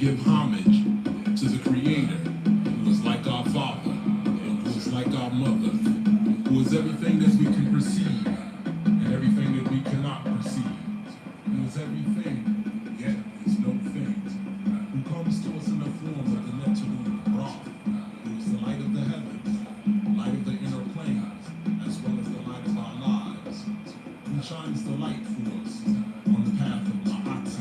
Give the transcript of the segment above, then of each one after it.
give homage to the Creator, who is like our Father, and who is like our Mother, who is everything that we can perceive, and everything that we cannot perceive, who is everything, yet is no things, who comes to us in the form of the natural rock, who is the light of the heavens, light of the inner planes, as well as the light of our lives, who shines the light for us on the path of Ma'ati,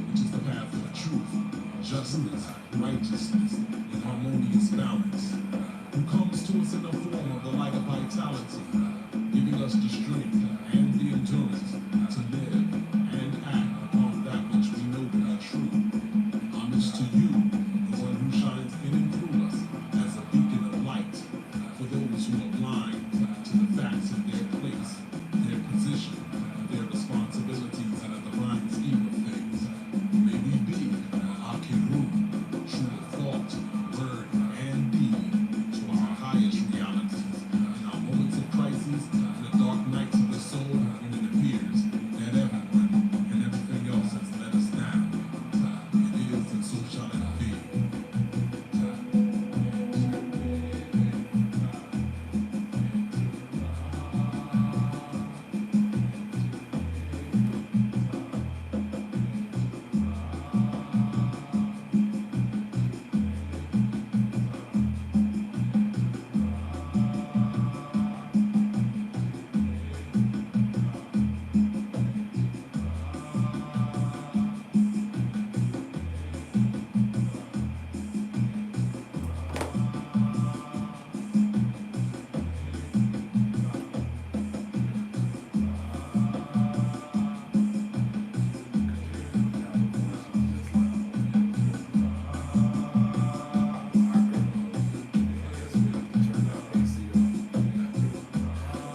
which is the path of truth, justice, righteousness, and harmonious balance, who comes to us in the form of the light of vitality, giving us the strength and the endurance to live and act upon that which we know to be true. Homage to you, the one who shines in and through us as a beacon of light for those who are blind to the facts of their place, their position, their responsibilities in the divine scheme of things. May we be Akiru, true of thought, word, and deed, to our highest realities. In our moments of crisis, in the dark nights of the soul, when it appears that everyone and everything else has let us down. It is, and so shall it be.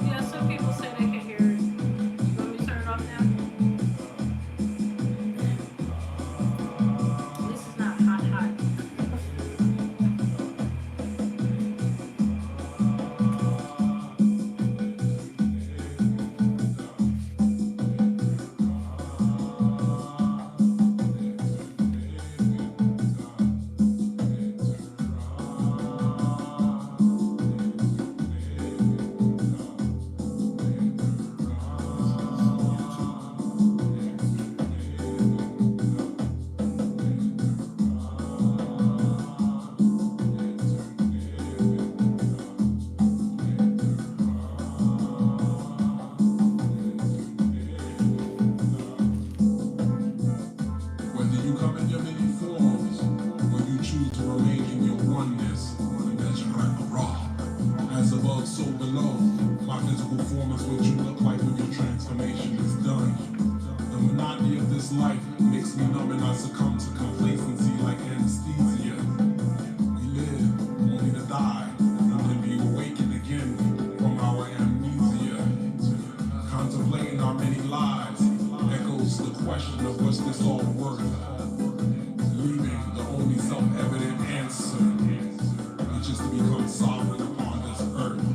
Yeah, some people say they can hear it. Want me to turn it off now? At least it's not hot, hot. Whether you come in your many forms, or you choose to remain in your oneness, that's raw. As above, so below. My physical form is what you look like when your transformation is done. The monotony of this life makes me numb and I succumb to complacency like anesthesia. We live only to die, and then be awakened again from our amnesia. Contemplating our many lives echoes the question of what's this all worth, leaving the only self-evident answer, which is to become sovereign upon this earth.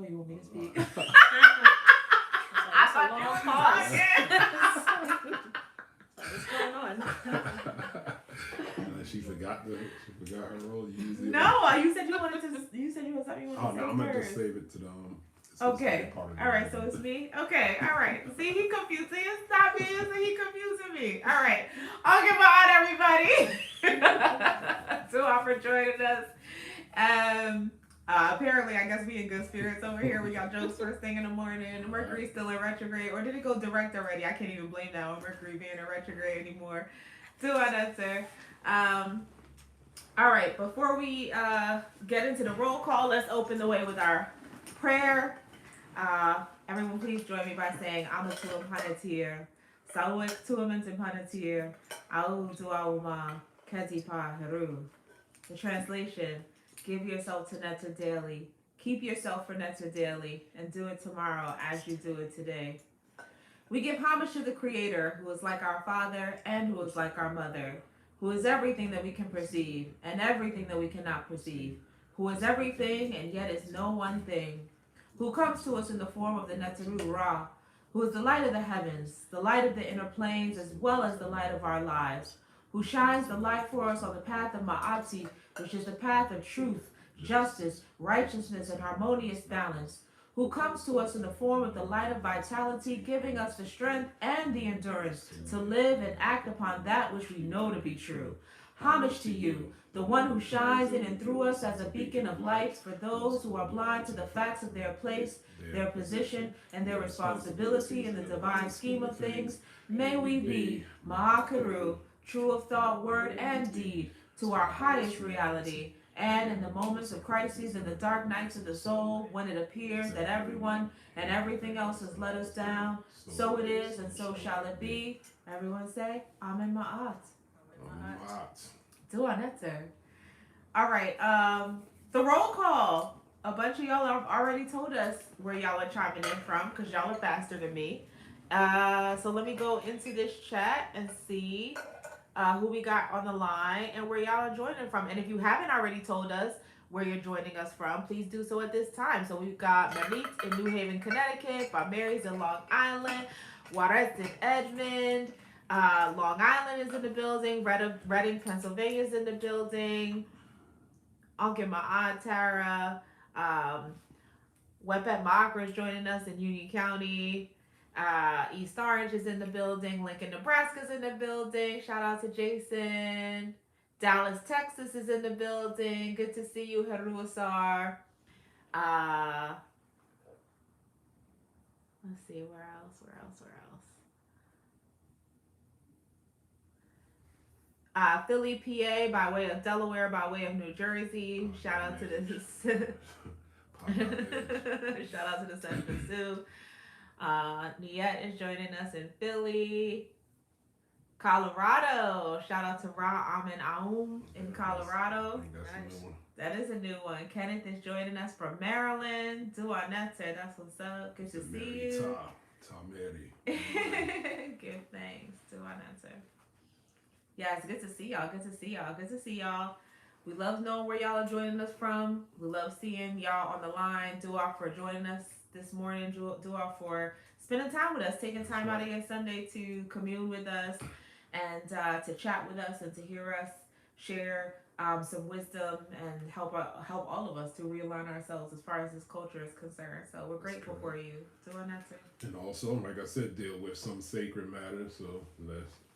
Oh, you want me to speak? That's a long pause. What's going on? She forgot her role. You usually No, you said you wanted to. You said you had something you Oh wanted to no, say I'm gonna first. just save it to the Okay. part of the All right. So it's me. Okay. All right. See, he confused. See, stop being. So he confusing me. All right. I'll give my on everybody. So for joining us. Apparently, I guess we in good spirits over here. We got jokes first thing in the morning. Mercury's still in retrograde, or did it go direct already? I can't even blame that on Mercury being in retrograde anymore. Do I not, sir? All right. Before we get into the roll call, let's open the way with our prayer. Everyone, please join me by saying Amatuam Panatir, Sawek Tuamant Panatir, Au Duauma, Ketipa Heru. The translation: give yourself to Netta daily, keep yourself for Netta daily, and do it tomorrow as you do it today. We give homage to the Creator, who is like our Father and who is like our Mother, who is everything that we can perceive and everything that we cannot perceive, who is everything and yet is no one thing, who comes to us in the form of the Netaru Ra, who is the light of the heavens, the light of the inner planes, as well as the light of our lives, who shines the light for us on the path of Ma'ati, which is the path of truth, justice, righteousness, and harmonious balance, who comes to us in the form of the light of vitality, giving us the strength and the endurance to live and act upon that which we know to be true. Homage to you, the one who shines in and through us as a beacon of light for those who are blind to the facts of their place, their position, and their responsibility in the divine scheme of things. May we be Ma'akaru, true of thought, word, and deed, to our highest reality. And in the moments of crises and the dark nights of the soul, when it appears that everyone and everything else has let us down, so it is and so shall it be. Everyone say, Amen Ma'at. Do on that, sir. All right. The roll call. A bunch of y'all have already told us where y'all are chiming in from because y'all are faster than me. So let me go into this chat and see who we got on the line and where y'all are joining from. And if you haven't already told us where you're joining us from, please do so at this time. So we've got Marit in New Haven, Connecticut, Mary's in Long Island, Juarez in Edmond, Long Island is in the building, Reading, Pennsylvania is in the building, Uncle my aunt Tara, Wepet Magra is joining us in Union County. East Orange is in the building. Lincoln, Nebraska is in the building. Shout out to Jason. Dallas, Texas is in the building. Good to see you, Haruasar. Let's see, where else? Philly, PA, by way of Delaware, by way of New Jersey. Shout out to the shout out to the Central Sioux. Niette is joining us in Philly. Colorado. Shout out to Ra Amin Aum in Colorado. Nice. That is a new one. Kenneth is joining us from Maryland. Duanette, that's what's up. Good to see you. Give thanks. Duanette. Yeah, it's good to see y'all. Good to see y'all. We love knowing where y'all are joining us from. We love seeing y'all on the line. Dua for joining us this morning. Dua for spending time with us, taking time out of your Sunday to commune with us and to chat with us and to hear us share some wisdom and help all of us to realign ourselves as far as this culture is concerned. So we're grateful for you doing that too. And also, like I said, deal with some sacred matters. So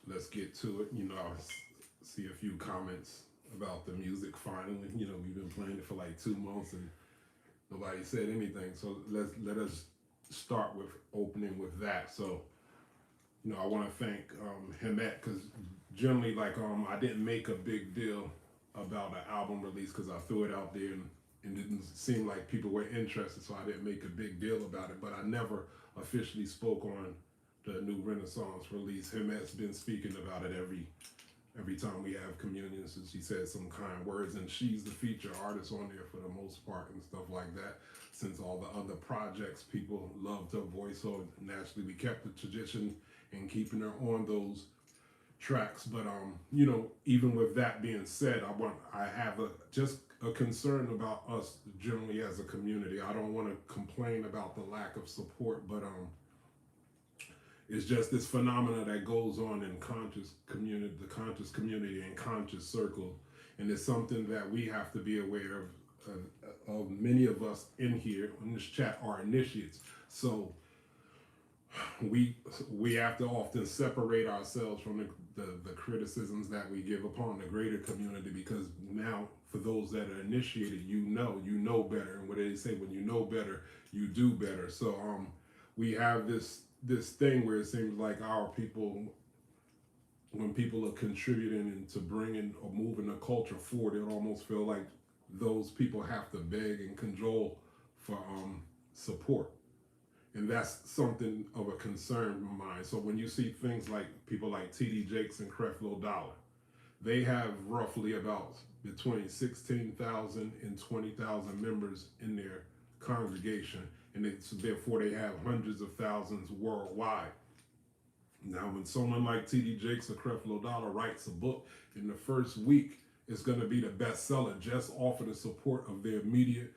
let's get to it. You know, I see a few comments about the music finally. You know, we've been playing it for like 2 months and nobody said anything. So let us start with opening with that. So, you know, I want to thank Hemet, because generally, like, I didn't make a big deal about an album release because I threw it out there and it didn't seem like people were interested, so I didn't make a big deal about it. But I never officially spoke on the new Renaissance release. Hemet's been speaking about it every time we have communion, so she says some kind words, and she's the feature artist on there for the most part and stuff like that. Since all the other projects, people loved her voice, so naturally we kept the tradition in keeping her on those tracks. But you know, even with that being said, I have just a concern about us generally as a community. I don't want to complain about the lack of support, but it's just this phenomena that goes on in the conscious community and conscious circle, and it's something that we have to be aware of many of us in here in this chat are initiates. So we have to often separate ourselves from the criticisms that we give upon the greater community, because now for those that are initiated, you know better, and what they say, when you know better, you do better. So we have this thing where it seems like our people, when people are contributing into bringing or moving the culture forward, it almost feel like those people have to beg and cajole for support. And that's something of a concern of mine. So when you see things like people like TD Jakes and Creflo Dollar, they have roughly about between 16,000 and 20,000 members in their congregation, and so therefore they have hundreds of thousands worldwide. Now, when someone like TD Jakes or Creflo Dollar writes a book, in the first week, it's going to be the bestseller just off of the support of their immediate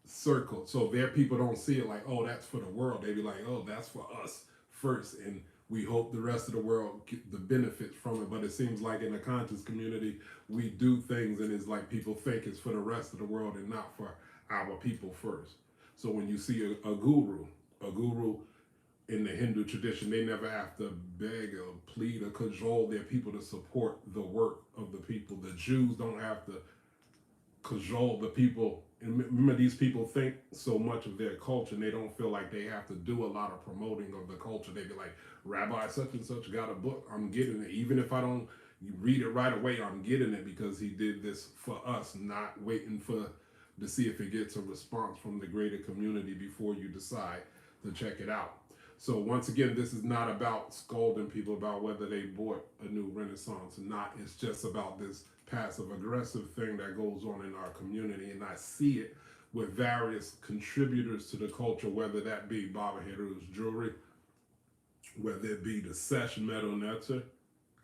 circle. So their people don't see it like, oh, that's for the world. They be like, oh, that's for us first, and we hope the rest of the world get the benefits from it. But it seems like in the conscious community, we do things and it's like people think it's for the rest of the world and not for our people first. So when you see a guru in the Hindu tradition, they never have to beg or plead or cajole their people to support the work of the people. The Jews don't have to cajole the people. And remember, these people think so much of their culture, and they don't feel like they have to do a lot of promoting of the culture. They be like, Rabbi such and such got a book, I'm getting it. Even if I don't read it right away, I'm getting it because he did this for us, not waiting to see if it gets a response from the greater community before you decide to check it out. So once again, this is not about scolding people about whether they bought a new Renaissance or not. It's just about this passive aggressive thing that goes on in our community, and I see it with various contributors to the culture, whether that be Baba Heru's jewelry, whether it be the Sesh Metal Netzer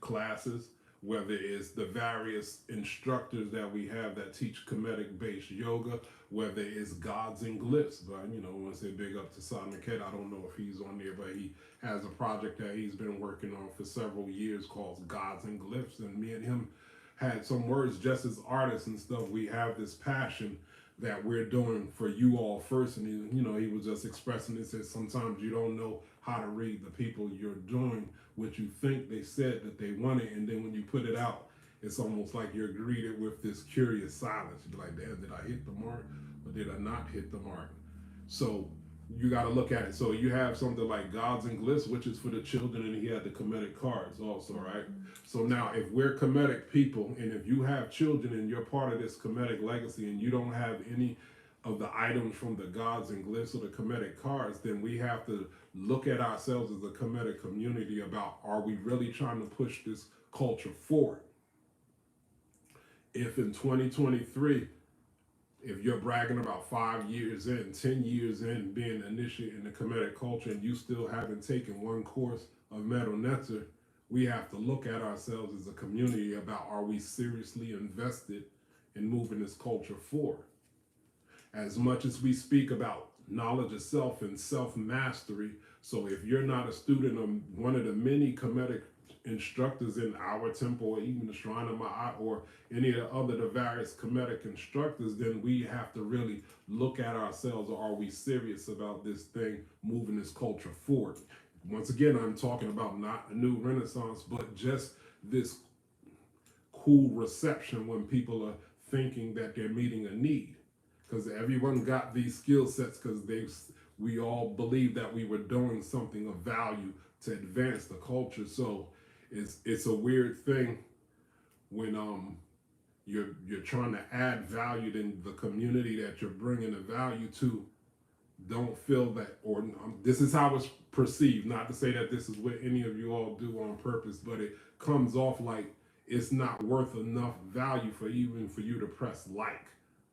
classes, whether it's the various instructors that we have that teach Kemetic-based yoga, whether it's Gods and Glyphs. But, you know, I want to say big up to Sanaket. I don't know if he's on there, but he has a project that he's been working on for several years called Gods and Glyphs. And me and him had some words just as artists and stuff. We have this passion that we're doing for you all first. And, he was just expressing this as sometimes you don't know how to read the people you're doing what you think they said that they wanted, and then when you put it out, it's almost like you're greeted with this curious silence. You're like, damn, did I hit the mark or did I not hit the mark? So you got to look at it. So you have something like Gods and Glyphs, which is for the children, and he had the Kemetic cards also, right? So now if we're Kemetic people, and if you have children and you're part of this Kemetic legacy and you don't have any of the items from the Gods and Glyphs or the Kemetic cards, then we have to look at ourselves as a Kemetic community about, are we really trying to push this culture forward? If in 2023, if you're bragging about 5 years in, 10 years in being initiated in the Kemetic culture and you still haven't taken one course of Metal Netzer, we have to look at ourselves as a community about, are we seriously invested in moving this culture forward? As much as we speak about knowledge of self and self-mastery, so if you're not a student of one of the many Kemetic instructors in our temple, or even the Shrine of Ma'at, or any of the various Kemetic instructors, then we have to really look at ourselves. Are we serious about this thing, moving this culture forward? Once again, I'm talking about not a new Renaissance, but just this cool reception when people are thinking that they're meeting a need. Because everyone got these skill sets because we all believed that we were doing something of value to advance the culture. So it's a weird thing when you're trying to add value in the community that you're bringing the value to. Don't feel that, or this is how it's perceived. Not to say that this is what any of you all do on purpose, but it comes off like it's not worth enough value for you to press like.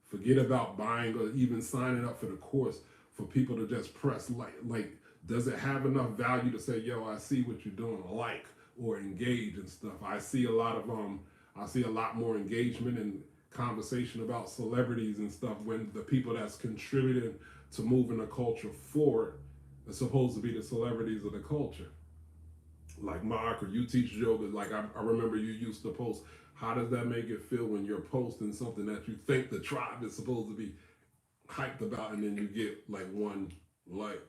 Forget about buying or even signing up for the course for people to just press like. Like, does it have enough value to say, yo, I see what you're doing, like, or engage and stuff. I see a lot more engagement and conversation about celebrities and stuff when the people that's contributing to moving the culture forward are supposed to be the celebrities of the culture. Like Mark, or you teach yoga. Like I remember you used to post. How does that make it feel when you're posting something that you think the tribe is supposed to be hyped about, and then you get like one like?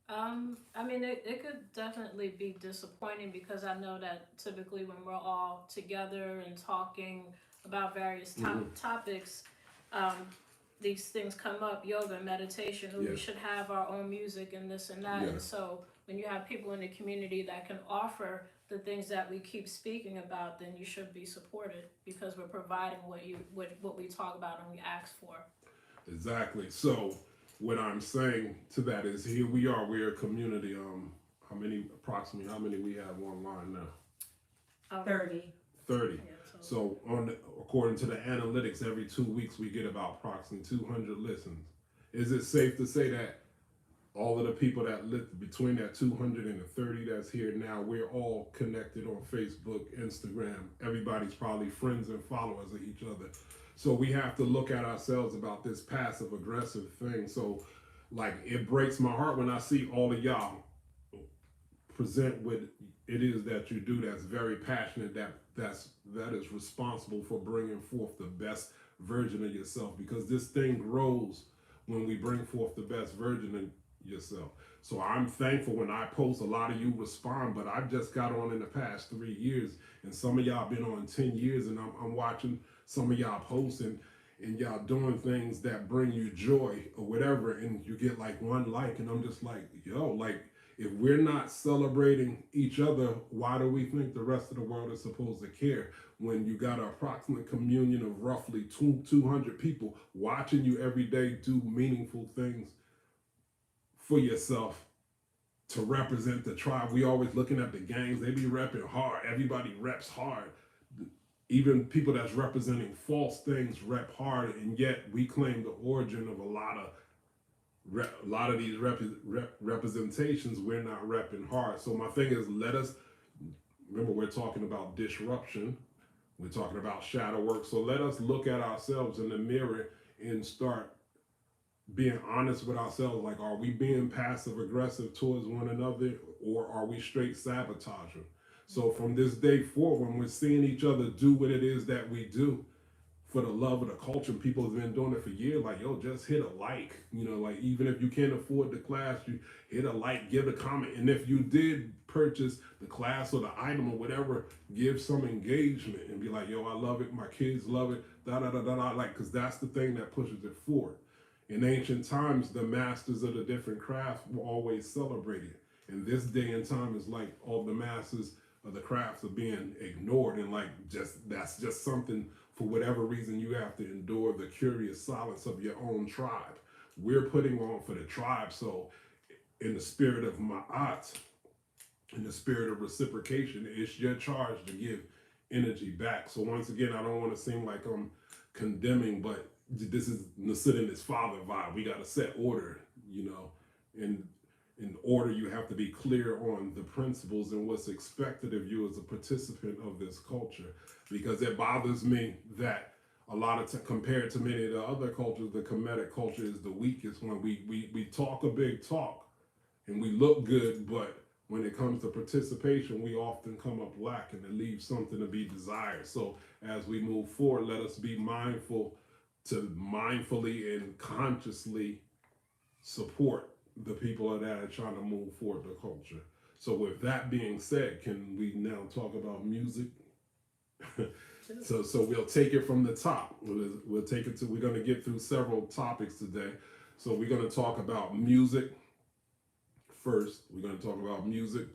I mean, it could definitely be disappointing because I know that typically when we're all together and talking about various topics, um, these things come up, yoga and meditation, and Yeah, we should have our own music and this and that. yeah, And so when you have people in the community that can offer the things that we keep speaking about, then you should be supported because we're providing what we talk about and we ask for. exactly. So what I'm saying to that is, here we are. We're a community. Approximately how many we have online now? 30. 30. Yeah, so So according to the analytics, every 2 weeks we get about approximately 200 listens. Is it safe to say that all of the people that live between that 200 and the 30 that's here now, we're all connected on Facebook, Instagram. Everybody's probably friends and followers of each other. So we have to look at ourselves about this passive aggressive thing. So like it breaks my heart when I see all of y'all present what it is that you do that's very passionate, that is responsible for bringing forth the best version of yourself, because this thing grows when we bring forth the best version of yourself. So I'm thankful when I post, a lot of you respond, but I've just got on in the past 3 years, and some of y'all been on 10 years, and I'm watching some of y'all posting and y'all doing things that bring you joy or whatever, and you get like one like, and I'm just like, yo, like, if we're not celebrating each other, why do we think the rest of the world is supposed to care? When you got an approximate communion of roughly 200 people watching you every day do meaningful things for yourself to represent the tribe. We always looking at the gangs, they be repping hard. Everybody reps hard. Even people that's representing false things rep hard, and yet we claim the origin of a lot of these representations. We're not repping hard. So my thing is, let us remember, we're talking about disruption, we're talking about shadow work. So let us look at ourselves in the mirror and start being honest with ourselves. Like, are we being passive aggressive towards one another, or are we straight sabotaging? So from this day forward, when we're seeing each other do what it is that we do for the love of the culture, and people have been doing it for years, like, yo, just hit a like, like, even if you can't afford the class, you hit a like, give a comment. And if you did purchase the class or the item or whatever, give some engagement and be like, yo, I love it, my kids love it, da da da da da, like, because that's the thing that pushes it forward. In ancient times, the masters of the different crafts were always celebrated. And this day and time is like all the masters of the crafts are being ignored, and like, that's just something, for whatever reason, you have to endure the curious silence of your own tribe. We're putting on for the tribe. So in the spirit of ma'at, in the spirit of reciprocation, it's your charge to give energy back. So once again, I don't want to seem like I'm condemning, but this is Nasid and his father vibe. We got to set order, and in order, you have to be clear on the principles and what's expected of you as a participant of this culture. Because it bothers me that a lot of compared to many of the other cultures, the Kemetic culture is the weakest one. We talk a big talk and we look good, but when it comes to participation, we often come up lacking and leave something to be desired. So as we move forward, let us be mindful to mindfully and consciously support the people that are trying to move forward the culture. So with that being said, can we now talk about music? So we'll take it from the top. We'll take it to, we're going to get through several topics today. So we're going to talk about music first. We're going to talk about music,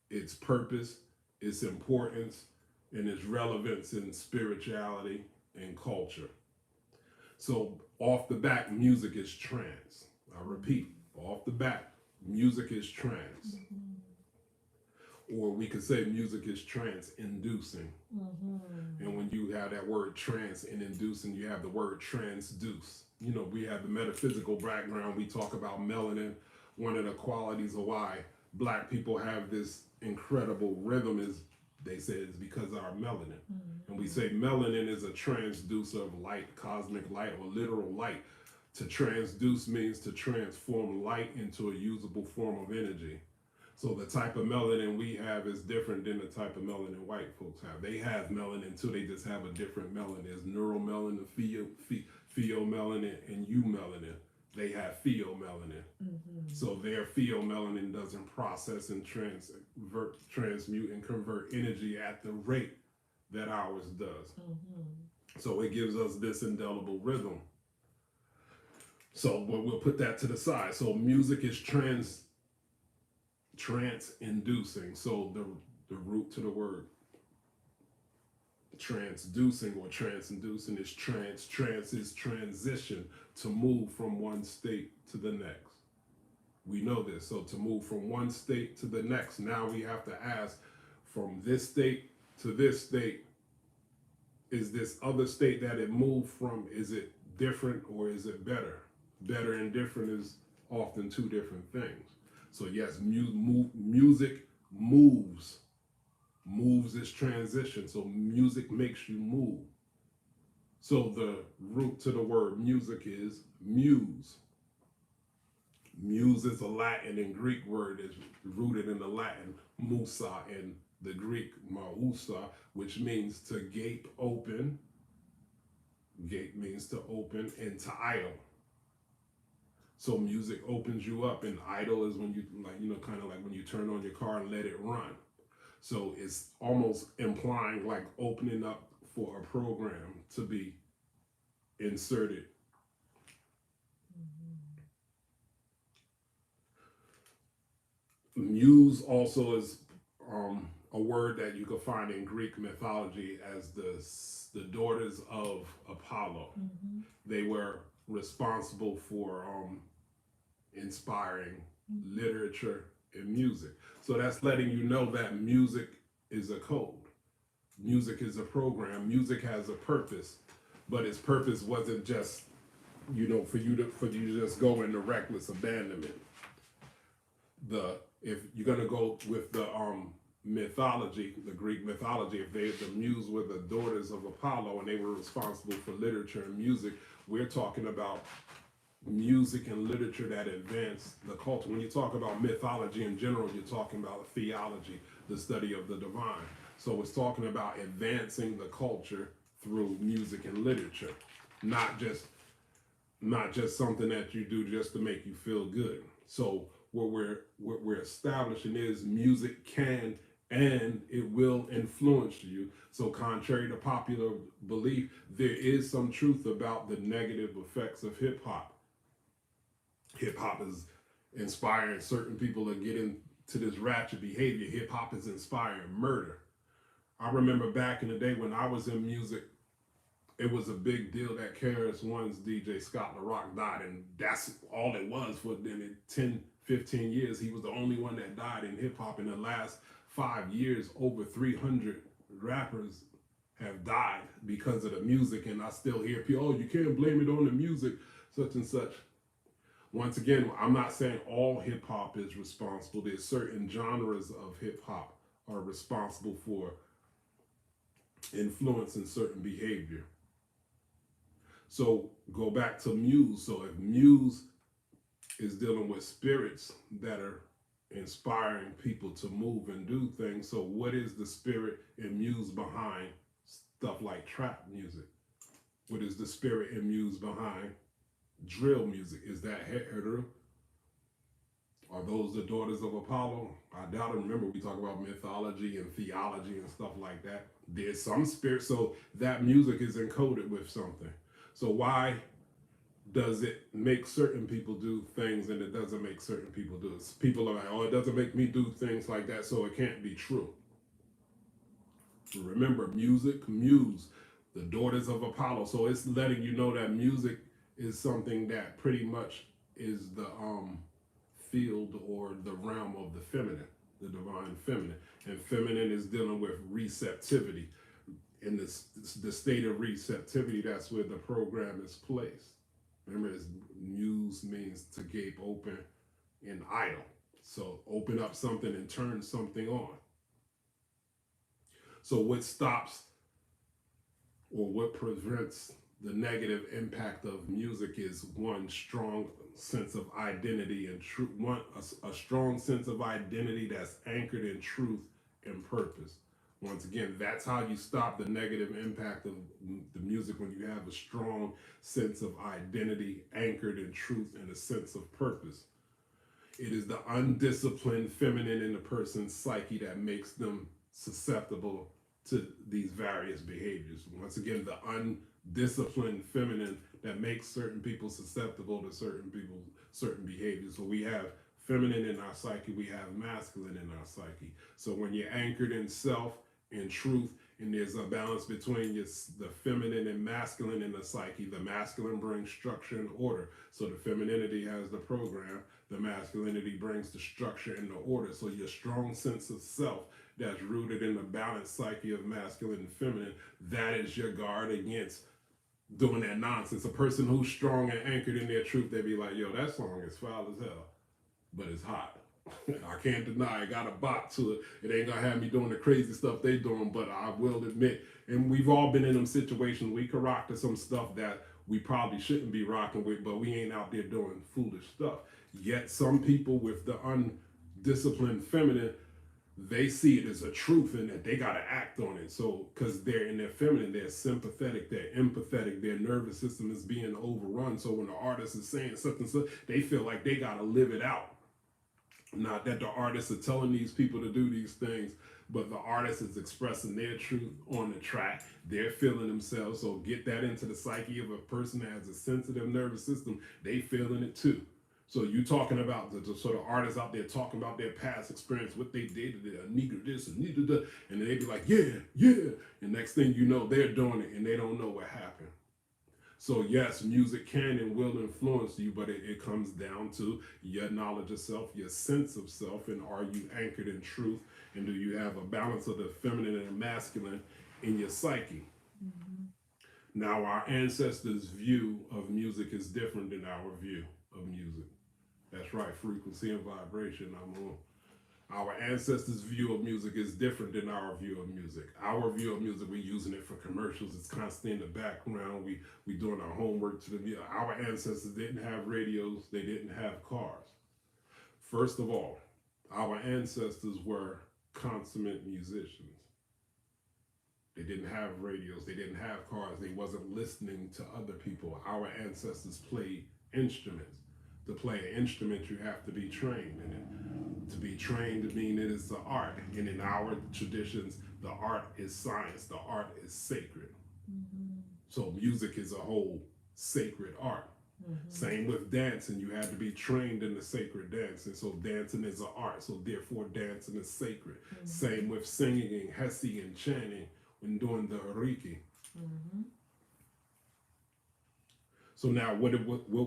its purpose, its importance, and its relevance in spirituality and culture. So off the bat, music is trance. I repeat, off the bat, music is trance. Or we could say music is trance inducing. And when you have that word trance and inducing, you have the word transduce. We have the metaphysical background. We talk about melanin. One of the qualities of why Black people have this incredible rhythm is They say it's because of our melanin. Mm-hmm. And we say melanin is a transducer of light, cosmic light, or literal light. To transduce means to transform light into a usable form of energy. So the type of melanin we have is different than the type of melanin white folks have. They have melanin too, they just have a different melanin. There's neuromelanin, pheomelanin, and eumelanin. They have pheomelanin. Mm-hmm. So their pheomelanin doesn't process and transmute and convert energy at the rate that ours does. Mm-hmm. So it gives us this indelible rhythm. So we'll put that to the side. So music is trance inducing. So the root to the word transducing or trance inducing is trance. Trance is transition, to move from one state to the next. We know this. So to move from one state to the next, now we have to ask, from this state to this state, is this other state that it moved from, is it different or is it better? Better and different is often two different things. So yes, music moves its transition. So music makes you move. So the root to the word music is muse. Muse is a Latin and Greek word, is rooted in the Latin musa and the Greek mausa, which means to gape open. Gape means to open, and to idle. So music opens you up, and idle is when you, like, kind of like when you turn on your car and let it run. So it's almost implying like opening up for a program to be inserted. Mm-hmm. Muse also is a word that you can find in Greek mythology as the daughters of Apollo. Mm-hmm. They were responsible for inspiring literature and music. So that's letting you know that music is a code. Music is a program. Music has a purpose, but its purpose wasn't just, for you to just go into reckless abandonment. If you're gonna go with the mythology, the Greek mythology, if the muse were the daughters of Apollo and they were responsible for literature and music, we're talking about music and literature that advance the culture. When you talk about mythology in general, you're talking about theology, the study of the divine. So it's talking about advancing the culture through music and literature, not just something that you do just to make you feel good. So what we're establishing is music can and it will influence you. So contrary to popular belief, there is some truth about the negative effects of hip hop. Hip hop is inspiring certain people to get into this ratchet behavior. Hip hop is inspiring murder. I remember back in the day when I was in music, it was a big deal that KRS-One's DJ Scott LaRock died, and that's all it was for then 10, 15 years. He was the only one that died in hip hop. In the last 5 years, over 300 rappers have died because of the music, and I still hear people, oh, you can't blame it on the music, such and such. Once again, I'm not saying all hip hop is responsible. There's certain genres of hip hop are responsible for influencing certain behavior. So go back to muse. So if muse is dealing with spirits that are inspiring people to move and do things, so what is the spirit and muse behind stuff like trap music? What is the spirit and muse behind drill music? Is that Heru? Are those the daughters of Apollo? I doubt it. Remember, we talk about mythology and theology and stuff like that. There's some spirit, so that music is encoded with something. So why does it make certain people do things and it doesn't make certain people do it? People are like, oh, it doesn't make me do things like that, so it can't be true. Remember, music, muse, the daughters of Apollo. So it's letting you know that music is something that pretty much is the field or the realm of the feminine, the divine feminine. And feminine is dealing with receptivity. In the state of receptivity, that's where the program is placed. Remember, muse means to gape open and idle. So open up something and turn something on. So what stops or what prevents the negative impact of music is one strong sense of identity and truth, a strong sense of identity that's anchored in truth and purpose. Once again, that's how you stop the negative impact of the music, when you have a strong sense of identity anchored in truth and a sense of purpose. It is the undisciplined feminine in a person's psyche that makes them susceptible to these various behaviors. Once again, the undisciplined feminine that makes certain people susceptible to certain behaviors. So we have feminine in our psyche, we have masculine in our psyche. So when you're anchored in self, in truth, and there's a balance between the feminine and masculine in the psyche. The masculine brings structure and order. So the femininity has the program. The masculinity brings the structure and the order. So your strong sense of self that's rooted in the balanced psyche of masculine and feminine, that is your guard against doing that nonsense. A person who's strong and anchored in their truth, they be like, yo, that song is foul as hell, but it's hot. I can't deny it got a bop to it. It ain't gonna have me doing the crazy stuff they doing, but I will admit, and we've all been in them situations, we can rock to some stuff that we probably shouldn't be rocking with, but we ain't out there doing foolish stuff. Yet some people with the undisciplined feminine, they see it as a truth and that they gotta act on it. So, because they're in their feminine, they're sympathetic, they're empathetic, their nervous system is being overrun. So when the artist is saying something, they feel like they gotta live it out. Not that the artists are telling these people to do these things, but the artist is expressing their truth on the track. They're feeling themselves. So get that into the psyche of a person that has a sensitive nervous system. They feeling it too. So you talking about the sort of artists out there talking about their past experience, what they did, a nigger this, a nigger that, and they be like, yeah, yeah. And next thing you know, they're doing it and they don't know what happened. So yes, music can and will influence you, but it comes down to your knowledge of self, your sense of self, and are you anchored in truth? And do you have a balance of the feminine and masculine in your psyche? Mm-hmm. Now, our ancestors' view of music is different than our view of music. That's right, frequency and vibration. I'm on. Our ancestors' view of music is different than our view of music. Our view of music, we're using it for commercials. It's constantly in the background. We doing our homework to the music. Our ancestors didn't have radios. They didn't have cars. First of all, our ancestors were consummate musicians. They didn't have radios. They didn't have cars. They wasn't listening to other people. Our ancestors played instruments. To play an instrument, you have to be trained. And to be trained means it is the art. And in our traditions, the art is science. The art is sacred. Mm-hmm. So music is a whole sacred art. Mm-hmm. Same with dancing. You have to be trained in the sacred dance. And so dancing is an art. So therefore dancing is sacred. Mm-hmm. Same with singing and hesi and chanting when doing the hariki. Mm-hmm. So now what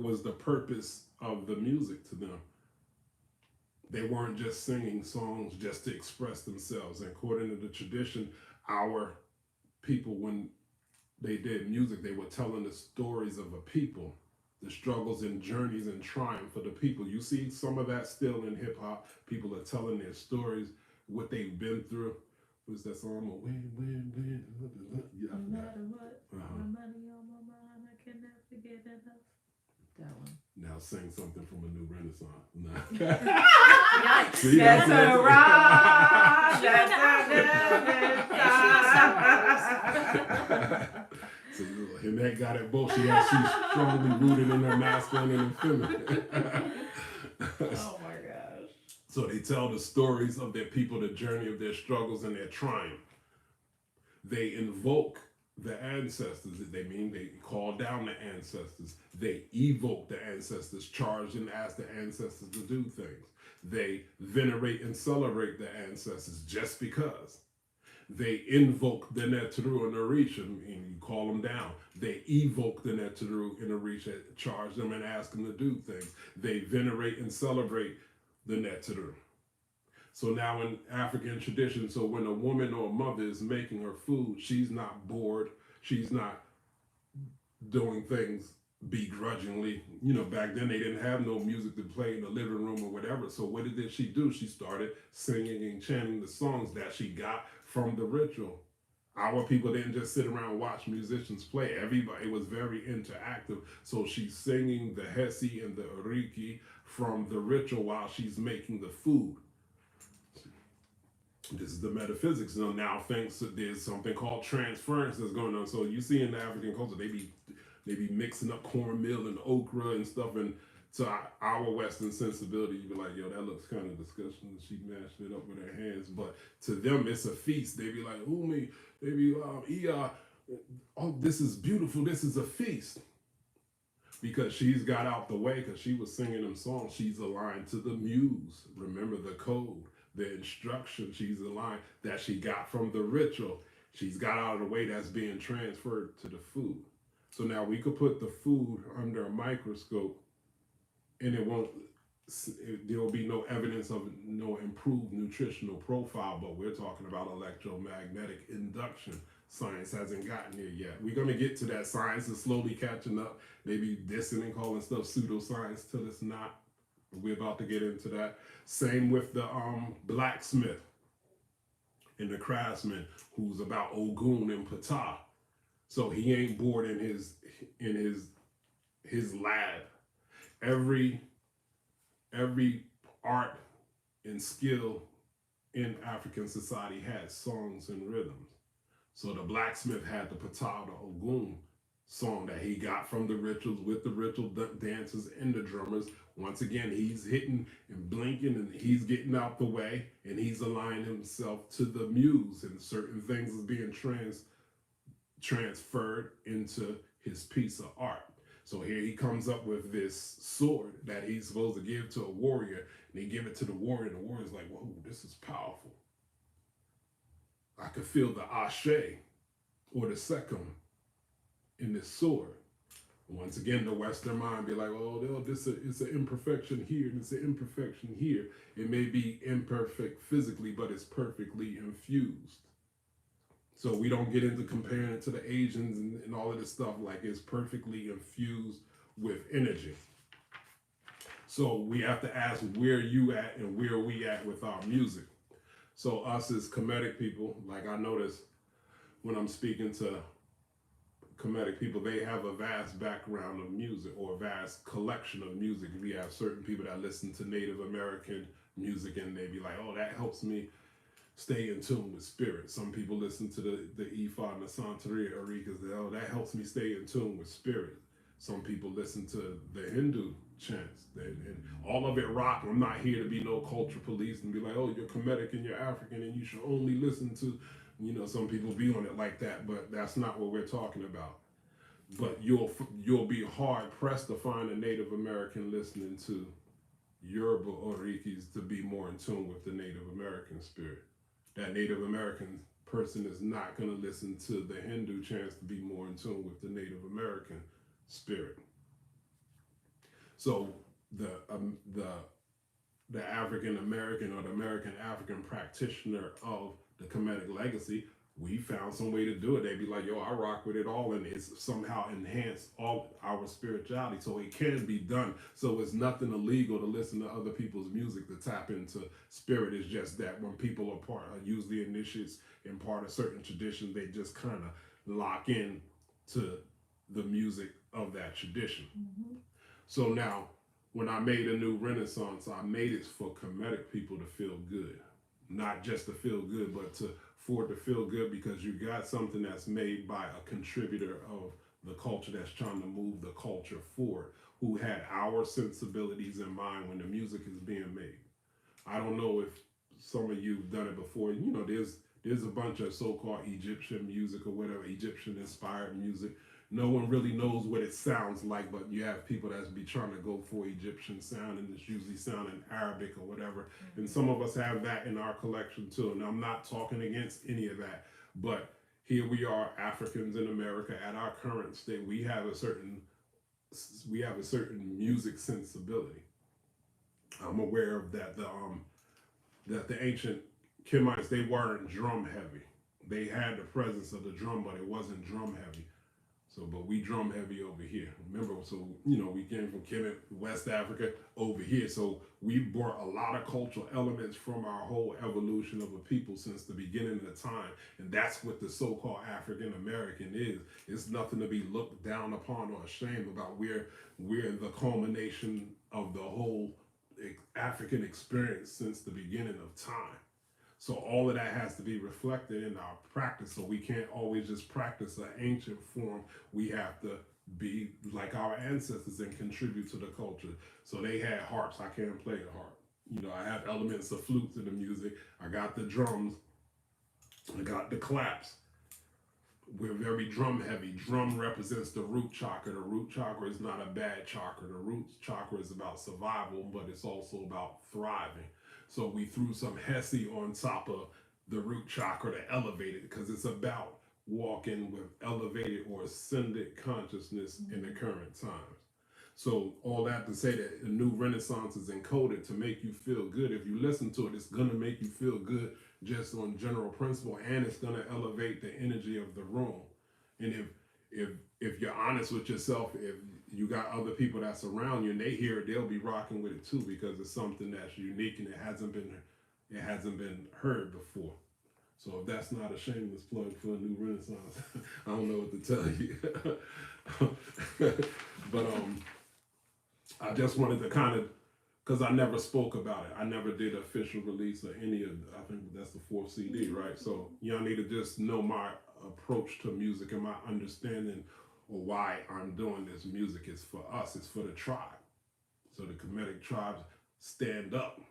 was the purpose of the music to them? They weren't just singing songs just to express themselves. And according to the tradition, our people, when they did music, they were telling the stories of a people, the struggles and journeys and triumph of the people. You see some of that still in hip hop. People are telling their stories, what they've been through. What's that song? Win. Yeah, no matter what, my money on my mind, I can never get enough. That one. Now sing something from a new Renaissance. Yikes. See, that's it. a rock. So Hinette got it both. She's strongly rooted in her masculine and feminine. Oh my gosh. So they tell the stories of their people, the journey of their struggles and their triumph. They invoke the ancestors. They call down the ancestors. They evoke the ancestors, charge and ask the ancestors to do things. They venerate and celebrate the ancestors just because. They invoke the Netru and the Orisha, and you call them down. They evoke the Netru and the Orisha, charge them and ask them to do things. They venerate and celebrate the Netru. So now in African tradition, so when a woman or a mother is making her food, she's not bored. She's not doing things begrudgingly. You know, back then they didn't have no music to play in the living room or whatever. So what did she do? She started singing and chanting the songs that she got from the ritual. Our people didn't just sit around and watch musicians play. Everybody, it was very interactive. So she's singing the Hesi and the Oriki from the ritual while she's making the food. This is the metaphysics. Now thanks there's something called transference that's going on. So you see in the African culture, they be mixing up cornmeal and okra and stuff, and to our Western sensibility, you be like, yo, that looks kind of disgusting. She mashed it up with her hands, but to them, it's a feast. They be like, Umi, they be, oh, this is beautiful. This is a feast. Because she's got out the way, because she was singing them songs. She's aligned to the muse. Remember the code, the instruction. She's aligned that she got from the ritual. She's got out of the way that's being transferred to the food. So now we could put the food under a microscope and there will be no evidence of no improved nutritional profile, but we're talking about electromagnetic induction. Science hasn't gotten there yet. We're going to get to that. Science is slowly catching up. They be dissing and calling stuff pseudoscience till it's not. We're about to get into that. Same with the blacksmith and the craftsman who's about Ogun and Ptah. So he ain't bored in his lab. Every art and skill in African society had songs and rhythms. So the blacksmith had the Ptah, the Ogun song that he got from the rituals with the ritual dancers and the drummers. Once again, he's hitting and blinking and he's getting out the way and he's aligning himself to the muse, and certain things is being transferred into his piece of art. So here he comes up with this sword that he's supposed to give to a warrior, and he give it to the warrior, and the warrior's like, whoa, this is powerful. I could feel the ashe or the sekum in this sword. Once again, the Western mind be like, oh, it's an imperfection here, and it's an imperfection here. It may be imperfect physically, but it's perfectly infused. So we don't get into comparing it to the Asians and all of this stuff, like it's perfectly infused with energy. So we have to ask where you at and where we at with our music. So us as Kemetic people, like I notice when I'm speaking to Kemetic people, they have a vast background of music or a vast collection of music. We have certain people that listen to Native American music and they be like, oh, that helps me stay in tune with spirit. Some people listen to the Ifa and the Santeria Arikas. Oh, that helps me stay in tune with spirit. Some people listen to the Hindu chants. And all of it rock. I'm not here to be no culture police and be like, oh, you're Kemetic and you're African and you should only listen to, some people be on it like that, but that's not what we're talking about. But you'll be hard pressed to find a Native American listening to Yoruba Orikis to be more in tune with the Native American spirit. That Native American person is not going to listen to the Hindu chants to be more in tune with the Native American spirit. So the African American or the American African practitioner of the Kemetic legacy, we found some way to do it. They'd be like, yo, I rock with it all, and it's somehow enhanced all our spirituality. So it can be done. So it's nothing illegal to listen to other people's music to tap into spirit. It's just that when people are usually initiates and part of certain traditions, they just kind of lock in to the music of that tradition. Mm-hmm. So now, when I made a new Renaissance, I made it for Kemetic people to feel good. Not just to feel good, but for it to feel good because you got something that's made by a contributor of the culture that's trying to move the culture forward, who had our sensibilities in mind when the music is being made. I don't know if some of you've done it before. There's a bunch of so-called Egyptian music or whatever, Egyptian-inspired music. No one really knows what it sounds like, but you have people that's be trying to go for Egyptian sound, and it's usually sounding Arabic or whatever. Mm-hmm. And some of us have that in our collection too. And I'm not talking against any of that, but here we are, Africans in America at our current state. We have a certain music sensibility. I'm aware of that. That the ancient Kemites, they weren't drum heavy. They had the presence of the drum, but it wasn't drum heavy. So, but we drum heavy over here. Remember, so, you know, we came from Kemmunion, West Africa, over here. So we brought a lot of cultural elements from our whole evolution of a people since the beginning of time. And that's what the so-called African American is. It's nothing to be looked down upon or ashamed about. We're the culmination of the whole African experience since the beginning of time. So all of that has to be reflected in our practice. So we can't always just practice an ancient form. We have to be like our ancestors and contribute to the culture. So they had harps. I can't play the harp. You know, I have elements of flutes in the music. I got the drums. I got the claps. We're very drum heavy. Drum represents the root chakra. The root chakra is not a bad chakra. The root chakra is about survival, but it's also about thriving. So we threw some Hesse on top of the root chakra to elevate it, because it's about walking with elevated or ascended consciousness in the current times. So all that to say that a new renaissance is encoded to make you feel good. If you listen to it, it's going to make you feel good just on general principle, and it's going to elevate the energy of the room. And if you're honest with yourself, if you got other people that's around you and they hear it, they'll be rocking with it too, because it's something that's unique and it hasn't been heard before. So if that's not a shameless plug for a new renaissance, I don't know what to tell you. But I just wanted to kind of, because I never spoke about it. I never did an official release of any of, I think that's the 4th CD, right? So y'all need to just know my approach to music and my understanding or why I'm doing this. Music is for us, it's for the tribe. So the Kemetic tribes stand up.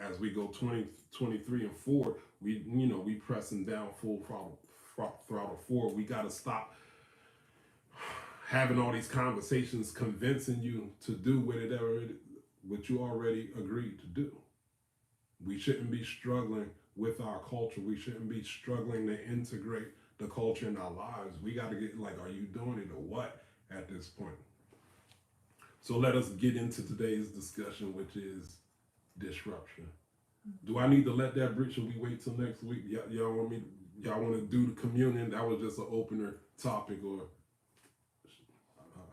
As we go 23 and forward, we pressing down full throttle forward. We got to stop having all these conversations convincing you to do whatever what you already agreed to do. We shouldn't be struggling with our culture. We shouldn't be struggling to integrate the culture in our lives. We got to get like, are you doing it or what at this point? So let us get into today's discussion, which is disruption. Do I need to let that breach, or we wait till next week? Y'all want to do the communion? That was just an opener topic, or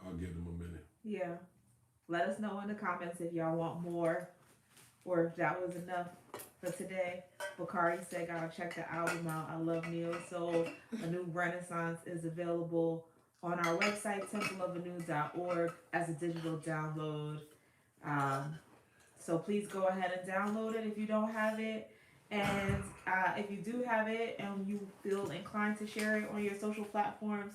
I'll give them a minute. Yeah. Let us know in the comments if y'all want more, or if that was enough for today. Bakari said, gotta check the album out. I love Neo Soul. A New Renaissance is available on our website, templeofanew.org, as a digital download. So please go ahead and download it if you don't have it. And if you do have it and you feel inclined to share it on your social platforms,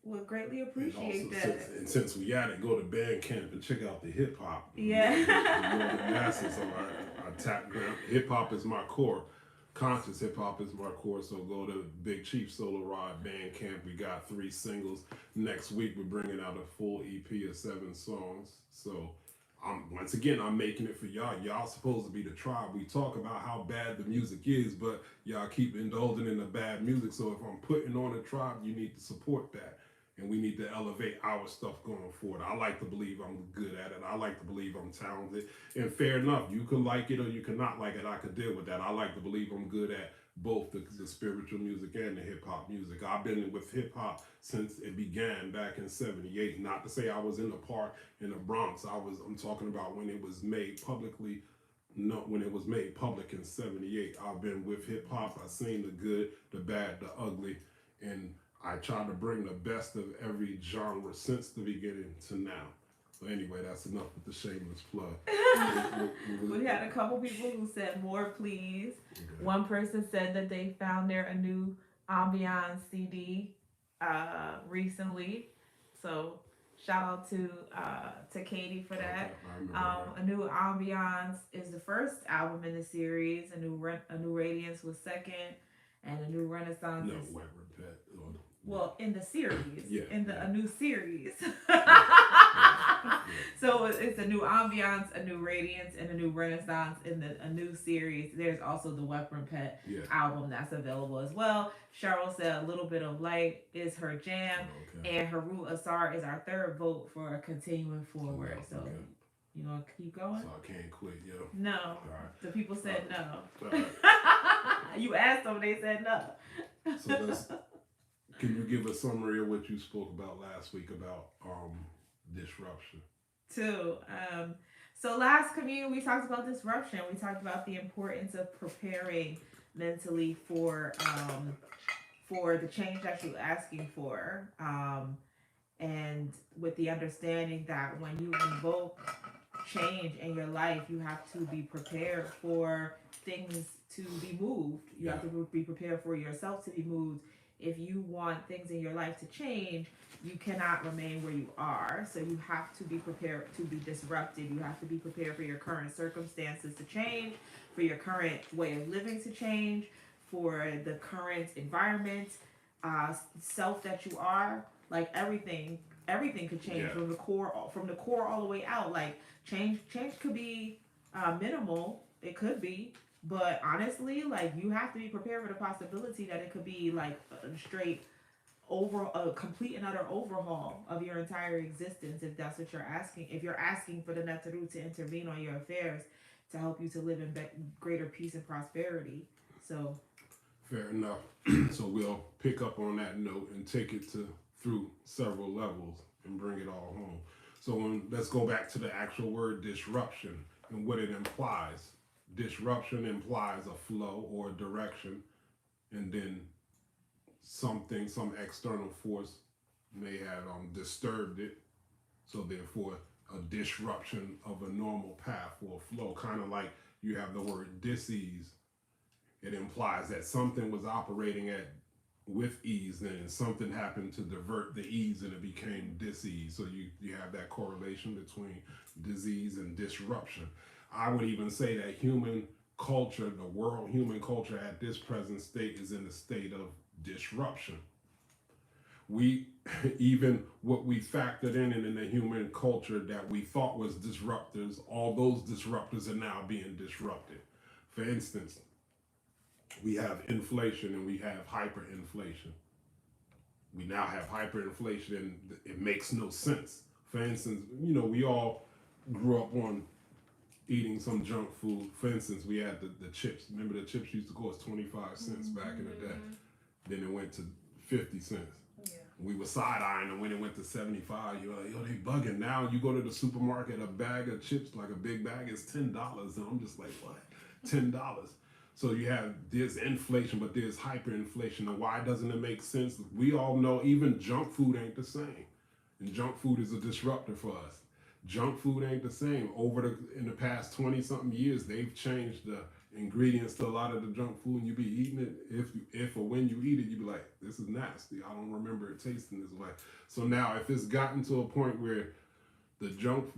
would greatly appreciate that. Since we at it, go to Bandcamp and check out the hip hop. Yeah. The masses. So I tap hip hop is my core. Conscious hip hop is my core. So go to Big Chief Solo Ride Bandcamp. We got 3 singles. Next week we're bringing out a full EP of 7 songs. So once again, I'm making it for y'all. Y'all supposed to be the tribe. We talk about how bad the music is, but y'all keep indulging in the bad music. So if I'm putting on a tribe, you need to support that. And we need to elevate our stuff going forward. I like to believe I'm good at it. I like to believe I'm talented. And fair enough, you can like it or you can not like it. I could deal with that. I like to believe I'm good at both the spiritual music and the hip hop music. I've been with hip hop since it began back in '78. Not to say I was in the park in the Bronx. I'm talking about when it was made publicly. No, when it was made public in '78. I've been with hip hop. I've seen the good, the bad, the ugly, and I try to bring the best of every genre since the beginning to now. So anyway, that's enough with the shameless plug. We had a couple people who said more, please. Okay. One person said that they found a new Ambiance CD recently. So shout out to Katie for that. A New Ambiance is the first album in the series. A New Radiance was second, and A New Renaissance is well in the series. Yeah, a new series. So it's A New Ambiance, A New Radiance, and A New Renaissance in a new series. There's also the Weapon Pet album that's available as well. Cheryl said A Little Bit of Light is her jam, and Haru Asar is our third vote for continuing forward. So you gonna keep going? So I can't quit, yo. No. All right. The people said no. All right. You asked them, they said no. So Can you give a summary of what you spoke about last week about disruption? Too. So last communion we talked about disruption. We talked about the importance of preparing mentally for the change that you're asking for. And with the understanding that when you invoke change in your life, you have to be prepared for things to be moved. You have to be prepared for yourself to be moved. If you want things in your life to change, you cannot remain where you are. So you have to be prepared to be disrupted. You have to be prepared for your current circumstances to change, for your current way of living to change, for the current environment, self that you are. Like everything could change from the core all the way out. Like change could be minimal. It could be, but honestly, like you have to be prepared for the possibility that it could be like a straight a complete and utter overhaul of your entire existence, if that's what you're asking. If you're asking for the Netaru to intervene on your affairs to help you to live in greater peace and prosperity. So fair enough. So we'll pick up on that note and take it through several levels and bring it all home. So let's go back to the actual word disruption and what it implies. Disruption implies a flow or a direction, and then some external force may have disturbed it. So therefore, a disruption of a normal path or flow, kind of like you have the word dis-ease. It implies that something was operating with ease, then something happened to divert the ease and it became dis-ease. So you have that correlation between disease and disruption. I would even say that human culture, human culture at this present state is in a state of disruption. We, even what we factored in the human culture that we thought was disruptors, all those disruptors are now being disrupted. For instance, we have inflation and we have hyperinflation. We now have hyperinflation and it makes no sense. For instance, we all grew up on eating some junk food. For instance, we had the chips. Remember the chips used to cost 25 cents back in the day. Then it went to 50 cents. Yeah. We were side-eyeing and when it went to 75, you're like, yo, they bugging. Now you go to the supermarket, a bag of chips, like a big bag, is $10. And I'm just like, what? $10. So you have this inflation, but there's hyperinflation. And why doesn't it make sense? We all know even junk food ain't the same. And junk food is a disruptor for us. Junk food ain't the same. In the past 20-something years, they've changed the ingredients to a lot of the junk food, and you be eating it. If or when you eat it, you be like, this is nasty. I don't remember it tasting this way. So now, if it's gotten to a point where junk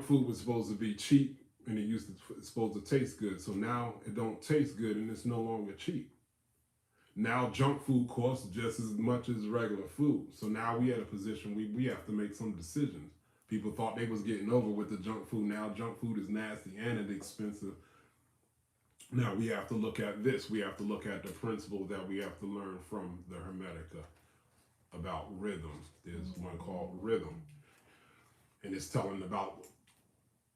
food was supposed to be cheap, and it's supposed to taste good. So now it don't taste good, and it's no longer cheap. Now junk food costs just as much as regular food. So now we at a position we have to make some decisions. People thought they was getting over with the junk food. Now junk food is nasty and it's expensive. Now we have to look at this. We have to look at the principle that we have to learn from the Hermetica about rhythm. There's one called rhythm. And it's telling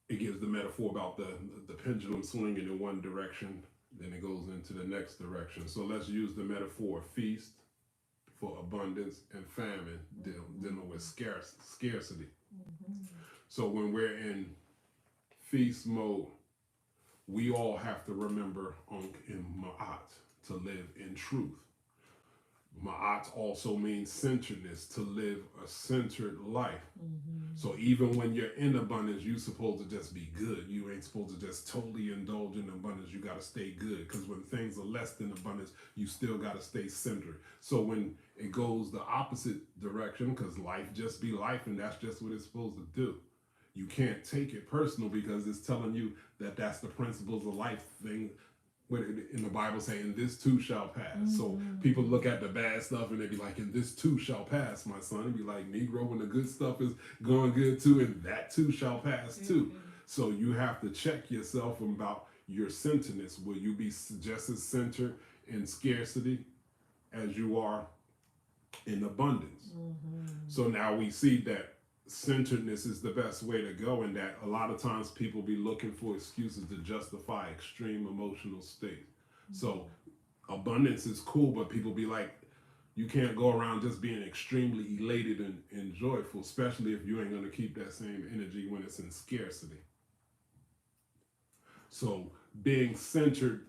it gives the metaphor about the pendulum swinging in one direction, then it goes into the next direction. So let's use the metaphor feast for abundance and famine, dealing with scarcity. So when we're in feast mode, we all have to remember in Ma'at to live in truth. Ma'at also means centeredness, to live a centered life. So even when you're in abundance, you're supposed to just be good. You ain't supposed to just totally indulge in abundance. You got to stay good, because when things are less than abundance, you still got to stay centered. So when it goes the opposite direction, because life just be life, and that's just what it's supposed to do. You can't take it personal, because it's telling you that that's the principles of life thing. In the Bible saying, this too shall pass. So people look at the bad stuff and they be like, and this too shall pass, my son. And be like, Negro, when the good stuff is going good too, and that too shall pass too. So you have to check yourself about your centeredness. Will you be just as centered in scarcity as you are in abundance? So now we see that centeredness is the best way to go, and that a lot of times people be looking for excuses to justify extreme emotional states. So abundance is cool, but people be like, You can't go around just being extremely elated and joyful, especially if you ain't going to keep that same energy when it's in scarcity. So being centered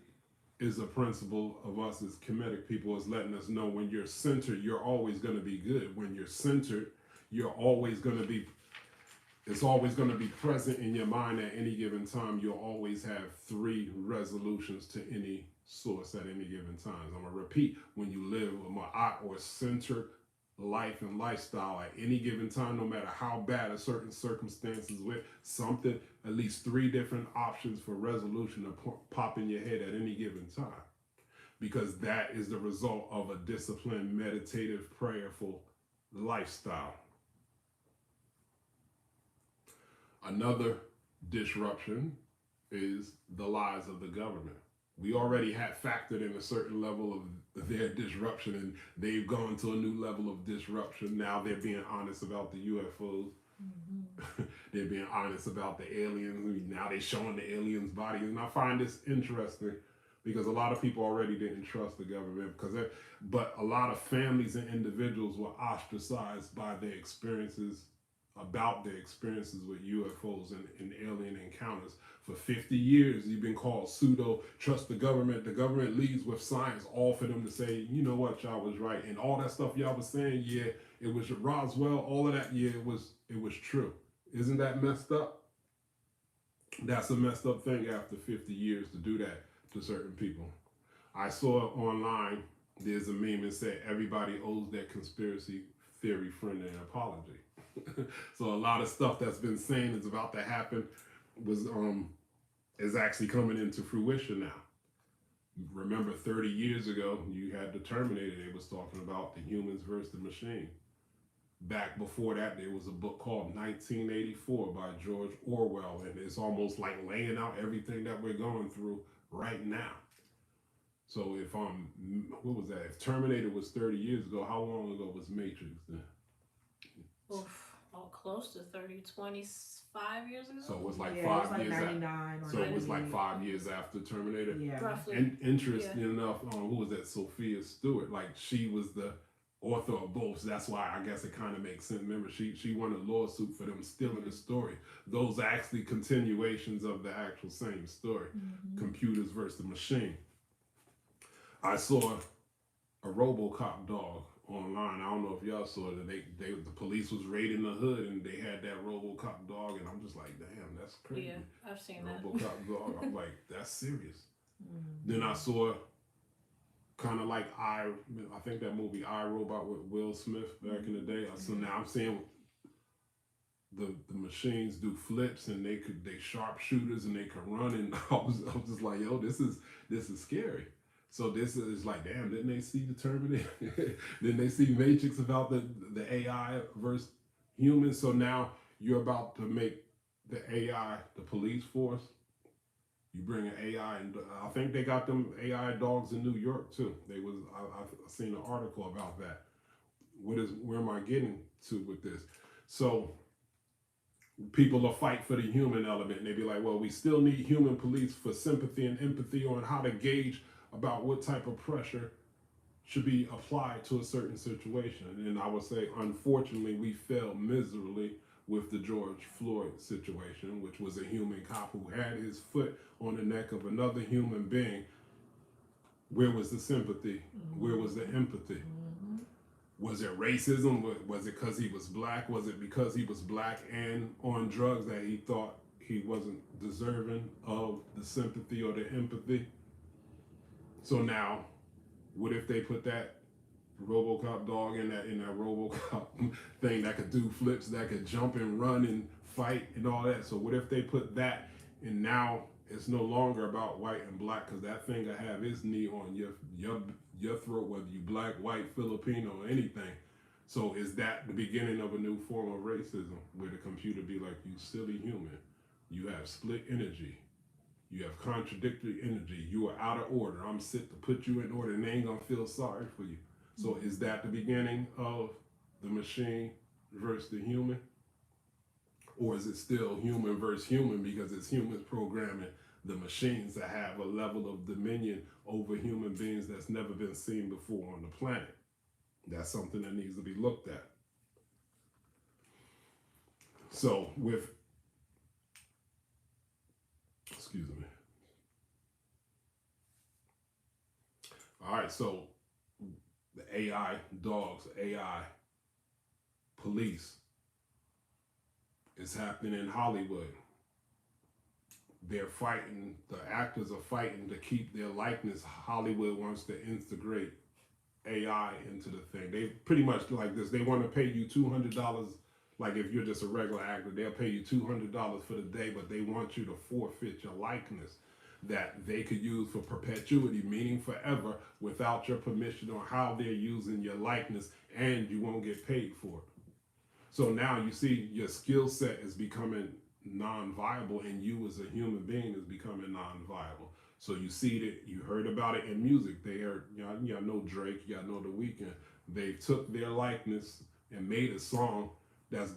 is a principle of us as Kemetic people, is letting us know when you're centered, you're always going to be good. When you're centered, you're always going to be, it's always going to be present in your mind at any given time. You'll always have 3 resolutions to any source at any given time. I'm going to repeat, when you live a ma'at or centered life and lifestyle at any given time, no matter how bad a certain circumstances with something, at least 3 different options for resolution to pop in your head at any given time, because that is the result of a disciplined, meditative, prayerful lifestyle. Another disruption is the lies of the government. We already had factored in a certain level of their disruption, and they've gone to a new level of disruption. Now they're being honest about the UFOs. Mm-hmm. They're being honest about the aliens. Now they're showing the aliens' bodies. And I find this interesting because a lot of people already didn't trust the government, but a lot of families and individuals were ostracized by their experiences, about their experiences with UFOs and alien encounters. For 50 years, you've been called pseudo, trust the government. The government leads with science, all for them to say, you know what, y'all was right. And all that stuff y'all was saying, yeah, it was Roswell, all of that, yeah, it was true. Isn't that messed up? That's a messed up thing after 50 years to do that to certain people. I saw online, there's a meme that said everybody owes their conspiracy theory friend an apology. So a lot of stuff that's been saying is about to happen is actually coming into fruition now. Remember 30 years ago, you had the Terminator. They was talking about the humans versus the machine. Back before that, there was a book called 1984 by George Orwell, and it's almost like laying out everything that we're going through right now. So if what was that? If Terminator was 30 years ago, how long ago was Matrix then? Oof, close to 30, 25 years ago. So it was like it 5 was like years 99 after. or So it was like 98. 5 years after Terminator. Yeah. Roughly. And interesting enough, who was that? Sophia Stewart. Like, she was the author of both. So that's why I guess it kind of makes sense. Remember, she won a lawsuit for them stealing the story. Those are actually continuations of the actual same story. Mm-hmm. Computers versus the machine. I saw a RoboCop dog online. I don't know if y'all saw it. The police was raiding the hood and they had that RoboCop dog, and I'm just like, damn, that's crazy. Yeah, I've seen RoboCop dog. I'm like, that's serious. Mm-hmm. Then I saw kind of like I think that movie I, Robot with Will Smith back in the day. So now I'm seeing the machines do flips, and they sharpshooters, and they could run, and I was just like, yo, this is scary. So this is like, damn, didn't they see the Terminator? Didn't they see Matrix about the AI versus humans? So now you're about to make the AI the police force. You bring an AI, and I think they got them AI dogs in New York too. I've seen an article about that. Where am I getting to with this? So people will fight for the human element, and they be like, well, we still need human police for sympathy and empathy on how to gauge about what type of pressure should be applied to a certain situation. And I would say, unfortunately, we failed miserably with the George Floyd situation, which was a human cop who had his foot on the neck of another human being. Where was the sympathy? Mm-hmm. Where was the empathy? Mm-hmm. Was it racism? Was it because he was black? Was it because he was black and on drugs that he thought he wasn't deserving of the sympathy or the empathy? So now, what if they put that RoboCop dog in that RoboCop thing that could do flips, that could jump and run and fight and all that? So what if they put that, and now it's no longer about white and black, because that thing will have its knee on your throat, whether you black, white, Filipino, or anything. So is that the beginning of a new form of racism, where the computer be like, you silly human, you have split energy. You have contradictory energy. You are out of order. I'm set to put you in order, and they ain't gonna feel sorry for you. So is that the beginning of the machine versus the human? Or is it still human versus human, because it's humans programming the machines that have a level of dominion over human beings that's never been seen before on the planet? That's something that needs to be looked at. So excuse me. All right, so the AI dogs, AI police is happening in Hollywood. They're fighting, the actors are fighting to keep their likeness. Hollywood wants to integrate AI into the thing. They pretty much like this. They want to pay you $200. Like if you're just a regular actor, they'll pay you $200 for the day, but they want you to forfeit your likeness that they could use for perpetuity, meaning forever, without your permission or how they're using your likeness, and you won't get paid for it. So now you see your skill set is becoming non-viable, and you as a human being is becoming non-viable. So you see that, you heard about it in music. They are, you know Drake, you know The Weeknd. They took their likeness and made a song that's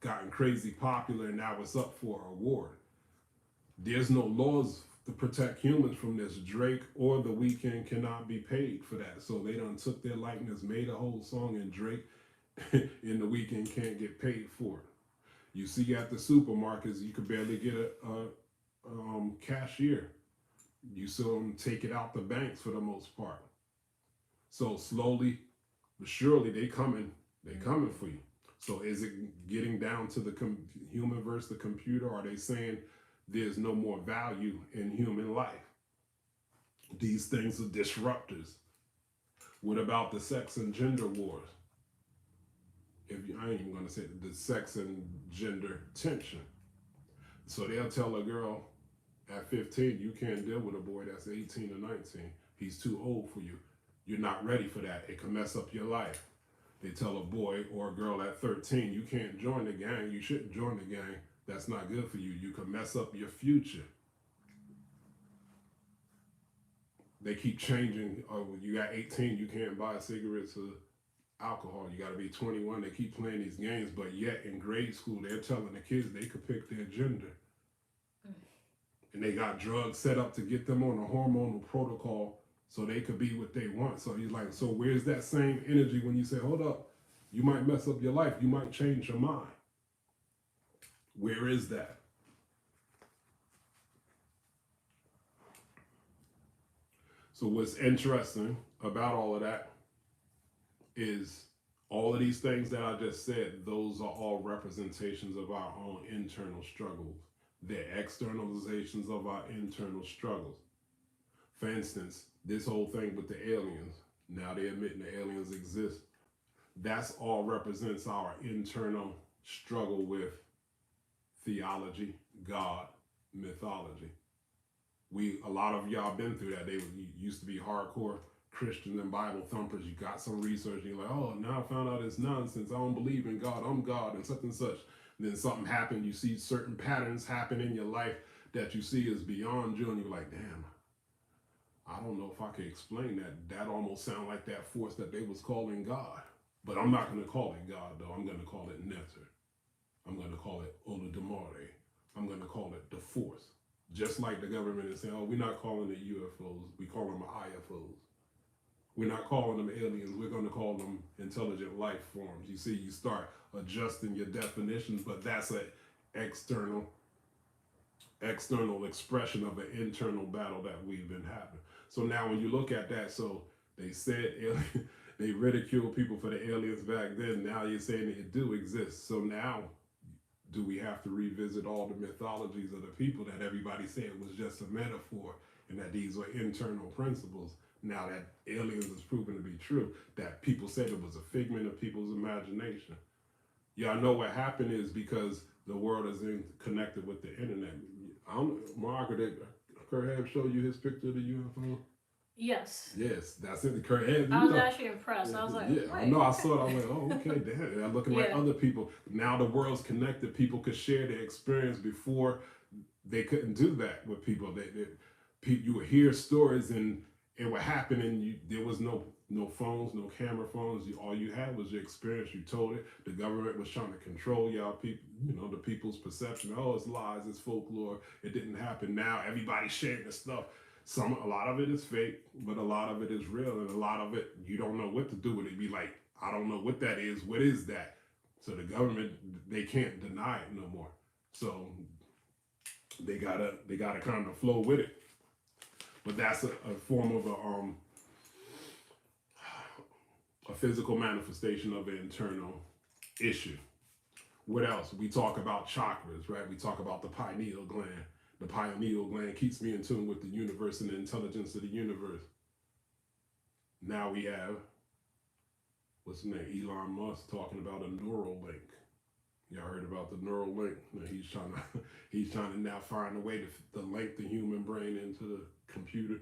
gotten crazy popular, and now it's up for an award. There's no laws to protect humans from this. Drake or The Weeknd cannot be paid for that. So they done took their likeness, made a whole song, and Drake and The Weeknd can't get paid for it. You see at the supermarkets, you could barely get a cashier. You see them take it out the banks for the most part. So slowly but surely they coming for you. So is it getting down to the human versus the computer? Are they saying there's no more value in human life? These things are disruptors. What about the sex and gender wars? I ain't even gonna say the sex and gender tension. So they'll tell a girl at 15, you can't deal with a boy that's 18 or 19. He's too old for you. You're not ready for that. It can mess up your life. They tell a boy or a girl at 13, you can't join the gang. You shouldn't join the gang. That's not good for you. You can mess up your future. They keep changing. Oh, you got 18, you can't buy cigarettes or alcohol. You got to be 21. They keep playing these games, but yet in grade school, they're telling the kids they could pick their gender. And they got drugs set up to get them on a hormonal protocol so they could be what they want. So he's like, so where's that same energy when you say, hold up, you might mess up your life, you might change your mind? Where is that? So what's interesting about all of that is all of these things that I just said, those are all representations of our own internal struggles. They're externalizations of our internal struggles. For instance, this whole thing with the aliens, now they're admitting the aliens exist. That's all represents our internal struggle with theology, God, mythology. A lot of y'all been through that. They used to be hardcore Christians and Bible thumpers. You got some research and you're like, oh, now I found out it's nonsense. I don't believe in God. I'm God and such and such. And then something happened. You see certain patterns happen in your life that you see is beyond you. And you're like, damn, I don't know if I can explain that. That almost sounds like that force that they was calling God. But I'm not going to call it God, though. I'm going to call it Nether. I'm going to call it Olodumare. I'm going to call it the force. Just like the government is saying, oh, we're not calling it UFOs. We call them IFOs. We're not calling them aliens. We're going to call them intelligent life forms. You see, you start adjusting your definitions, but that's an external expression of an internal battle that we've been having. So now when you look at that, so they said they ridiculed people for the aliens back then. Now you're saying it do exist. So now do we have to revisit all the mythologies of the people that everybody said was just a metaphor and that these were internal principles? Now that aliens is proven to be true, that people said it was a figment of people's imagination. Y'all know what happened is because the world is connected with the internet. I don't know, Margaret, did Kurt Hebb show you his picture of the UFO? Yes. Yes, that's it. Kurt Hebb. I was actually impressed. I was like, yeah, wait. I know. I saw it. I was like, oh, okay, damn. I'm looking like other people. Now the world's connected. People could share their experience. Before they couldn't do that with people. You would hear stories and it would happen, and there was no phones, no camera phones. All you had was your experience. You told it. The government was trying to control y'all people. The people's perception. Oh, it's lies. It's folklore. It didn't happen. Now everybody's sharing the stuff. A lot of it is fake, but a lot of it is real, and a lot of it you don't know what to do with it. Be like, I don't know what that is. What is that? So the government, they can't deny it no more. So they gotta kind of flow with it. But that's a form of a physical manifestation of an internal issue. What else? We talk about chakras, right? We talk about the pineal gland. The pineal gland keeps me in tune with the universe and the intelligence of the universe. Now we have, what's his name? Elon Musk talking about a neural link. Y'all heard about the neural link? Now he's trying to now find a way to link the human brain into the computer.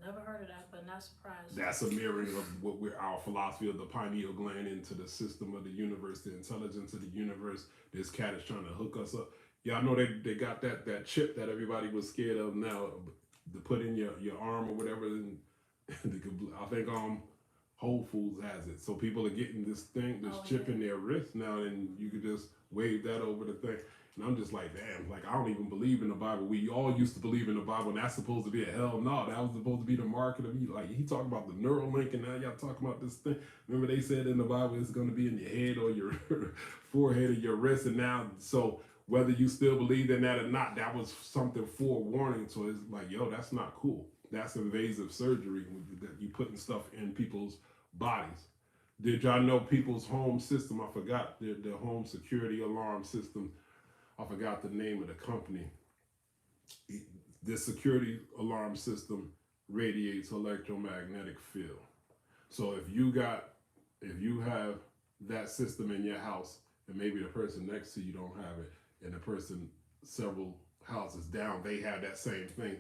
Never heard of that, but not surprised. That's a mirroring of our philosophy of the pineal gland into the system of the universe, the intelligence of the universe. This cat is trying to hook us up. Y'all know they got that chip that everybody was scared of now to put in your arm or whatever. And I think Whole Foods has it. So people are getting this chip in their wrist now, and you could just wave that over the thing. And I'm just like, damn, like I don't even believe in the Bible. We all used to believe in the Bible, and that's supposed to be a hell no. That was supposed to be the market of you. Like he talking about the neural link, and now y'all talking about this thing. Remember they said in the Bible it's going to be in your head or your forehead or your wrist, and now so whether you still believe in that or not, that was something forewarning. So it's like, yo, that's not cool. That's invasive surgery. You putting stuff in people's bodies. Did y'all know people's home system? I forgot the home security alarm system. I forgot the name of the company. This security alarm system radiates electromagnetic field. So if you have that system in your house, and maybe the person next to you don't have it, and the person several houses down, they have that same thing.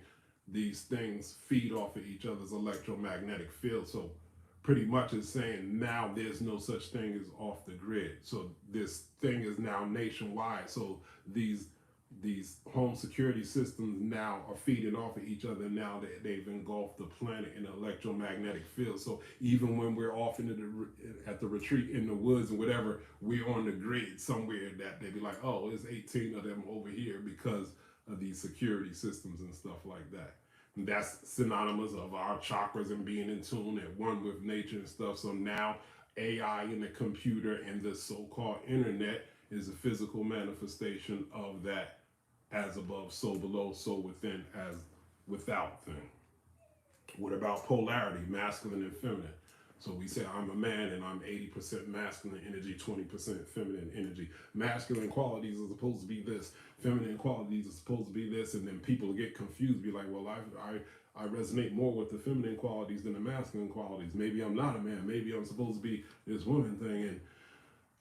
These things feed off of each other's electromagnetic field. So pretty much it's saying now there's no such thing as off the grid. So this thing is now nationwide. So these home security systems now are feeding off of each other. Now that they've engulfed the planet in an electromagnetic field. So even when we're off at the retreat in the woods and whatever, we're on the grid somewhere that they be like, oh, there's 18 of them over here because of these security systems and stuff like that. And that's synonymous of our chakras and being in tune at one with nature and stuff. So now AI in the computer and the so-called internet is a physical manifestation of that as above, so below, so within, as without thing. What about polarity, masculine and feminine? So we say I'm a man and I'm 80% masculine energy, 20% feminine energy. Masculine qualities are supposed to be this, feminine qualities are supposed to be this, and then people get confused, be like, well, I resonate more with the feminine qualities than the masculine qualities. Maybe I'm not a man, maybe I'm supposed to be this woman thing, and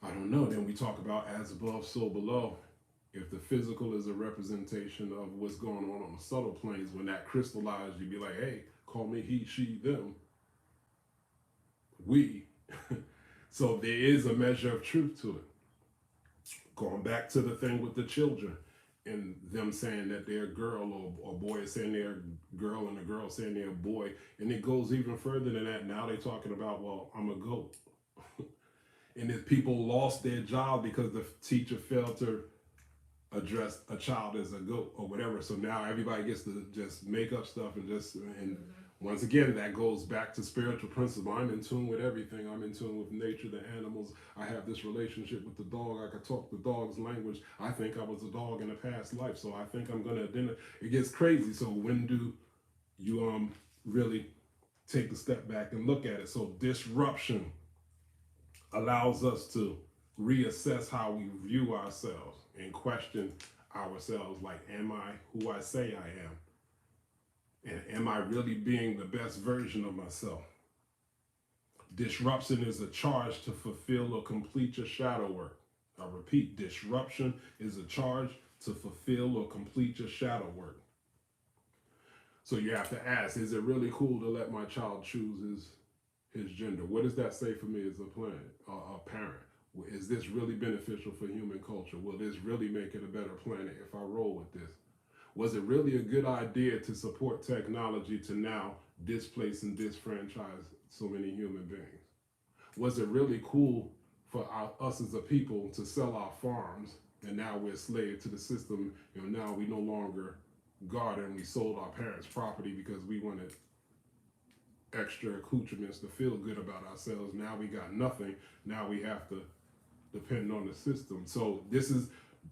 I don't know. Then we talk about as above, so below. If the physical is a representation of what's going on the subtle planes, when that crystallized, you'd be like, hey, call me he, she, them. We. So there is a measure of truth to it. Going back to the thing with the children and them saying that they're a girl, or boy saying they're a girl and a girl saying they're a boy. And it goes even further than that. Now they're talking about, well, I'm a goat. And if people lost their job because the teacher failed to address a child as a goat or whatever. So now everybody gets to just make up stuff and once again, that goes back to spiritual principle. I'm in tune with everything. I'm in tune with nature, the animals. I have this relationship with the dog. I could talk the dog's language. I think I was a dog in a past life, so I think I'm gonna identify. It gets crazy. So when do you really take a step back and look at it? So disruption allows us to reassess how we view ourselves and question ourselves, like, am I who I say I am? And am I really being the best version of myself? Disruption is a charge to fulfill or complete your shadow work. I repeat, disruption is a charge to fulfill or complete your shadow work. So you have to ask, is it really cool to let my child choose his gender? What does that say for me as a parent? Is this really beneficial for human culture? Will this really make it a better planet if I roll with this? Was it really a good idea to support technology to now displace and disfranchise so many human beings? Was it really cool for us as a people to sell our farms and now we're slave to the system? Now we no longer garden. We sold our parents' property because we wanted extra accoutrements to feel good about ourselves. Now we got nothing. Now we have to depend on the system. So this is,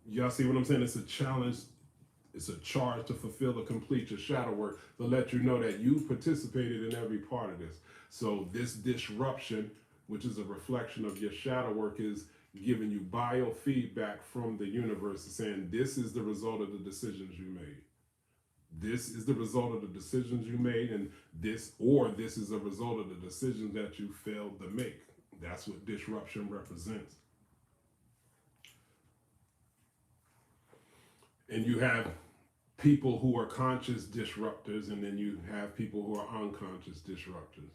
y'all see what I'm saying? It's a challenge. It's a charge to fulfill or complete your shadow work, to let you know that you participated in every part of this. So this disruption, which is a reflection of your shadow work, is giving you biofeedback from the universe, saying this is the result of the decisions you made. This is the result of the decisions you made, and this is a result of the decisions that you failed to make. That's what disruption represents. And you have people who are conscious disruptors, and then you have people who are unconscious disruptors.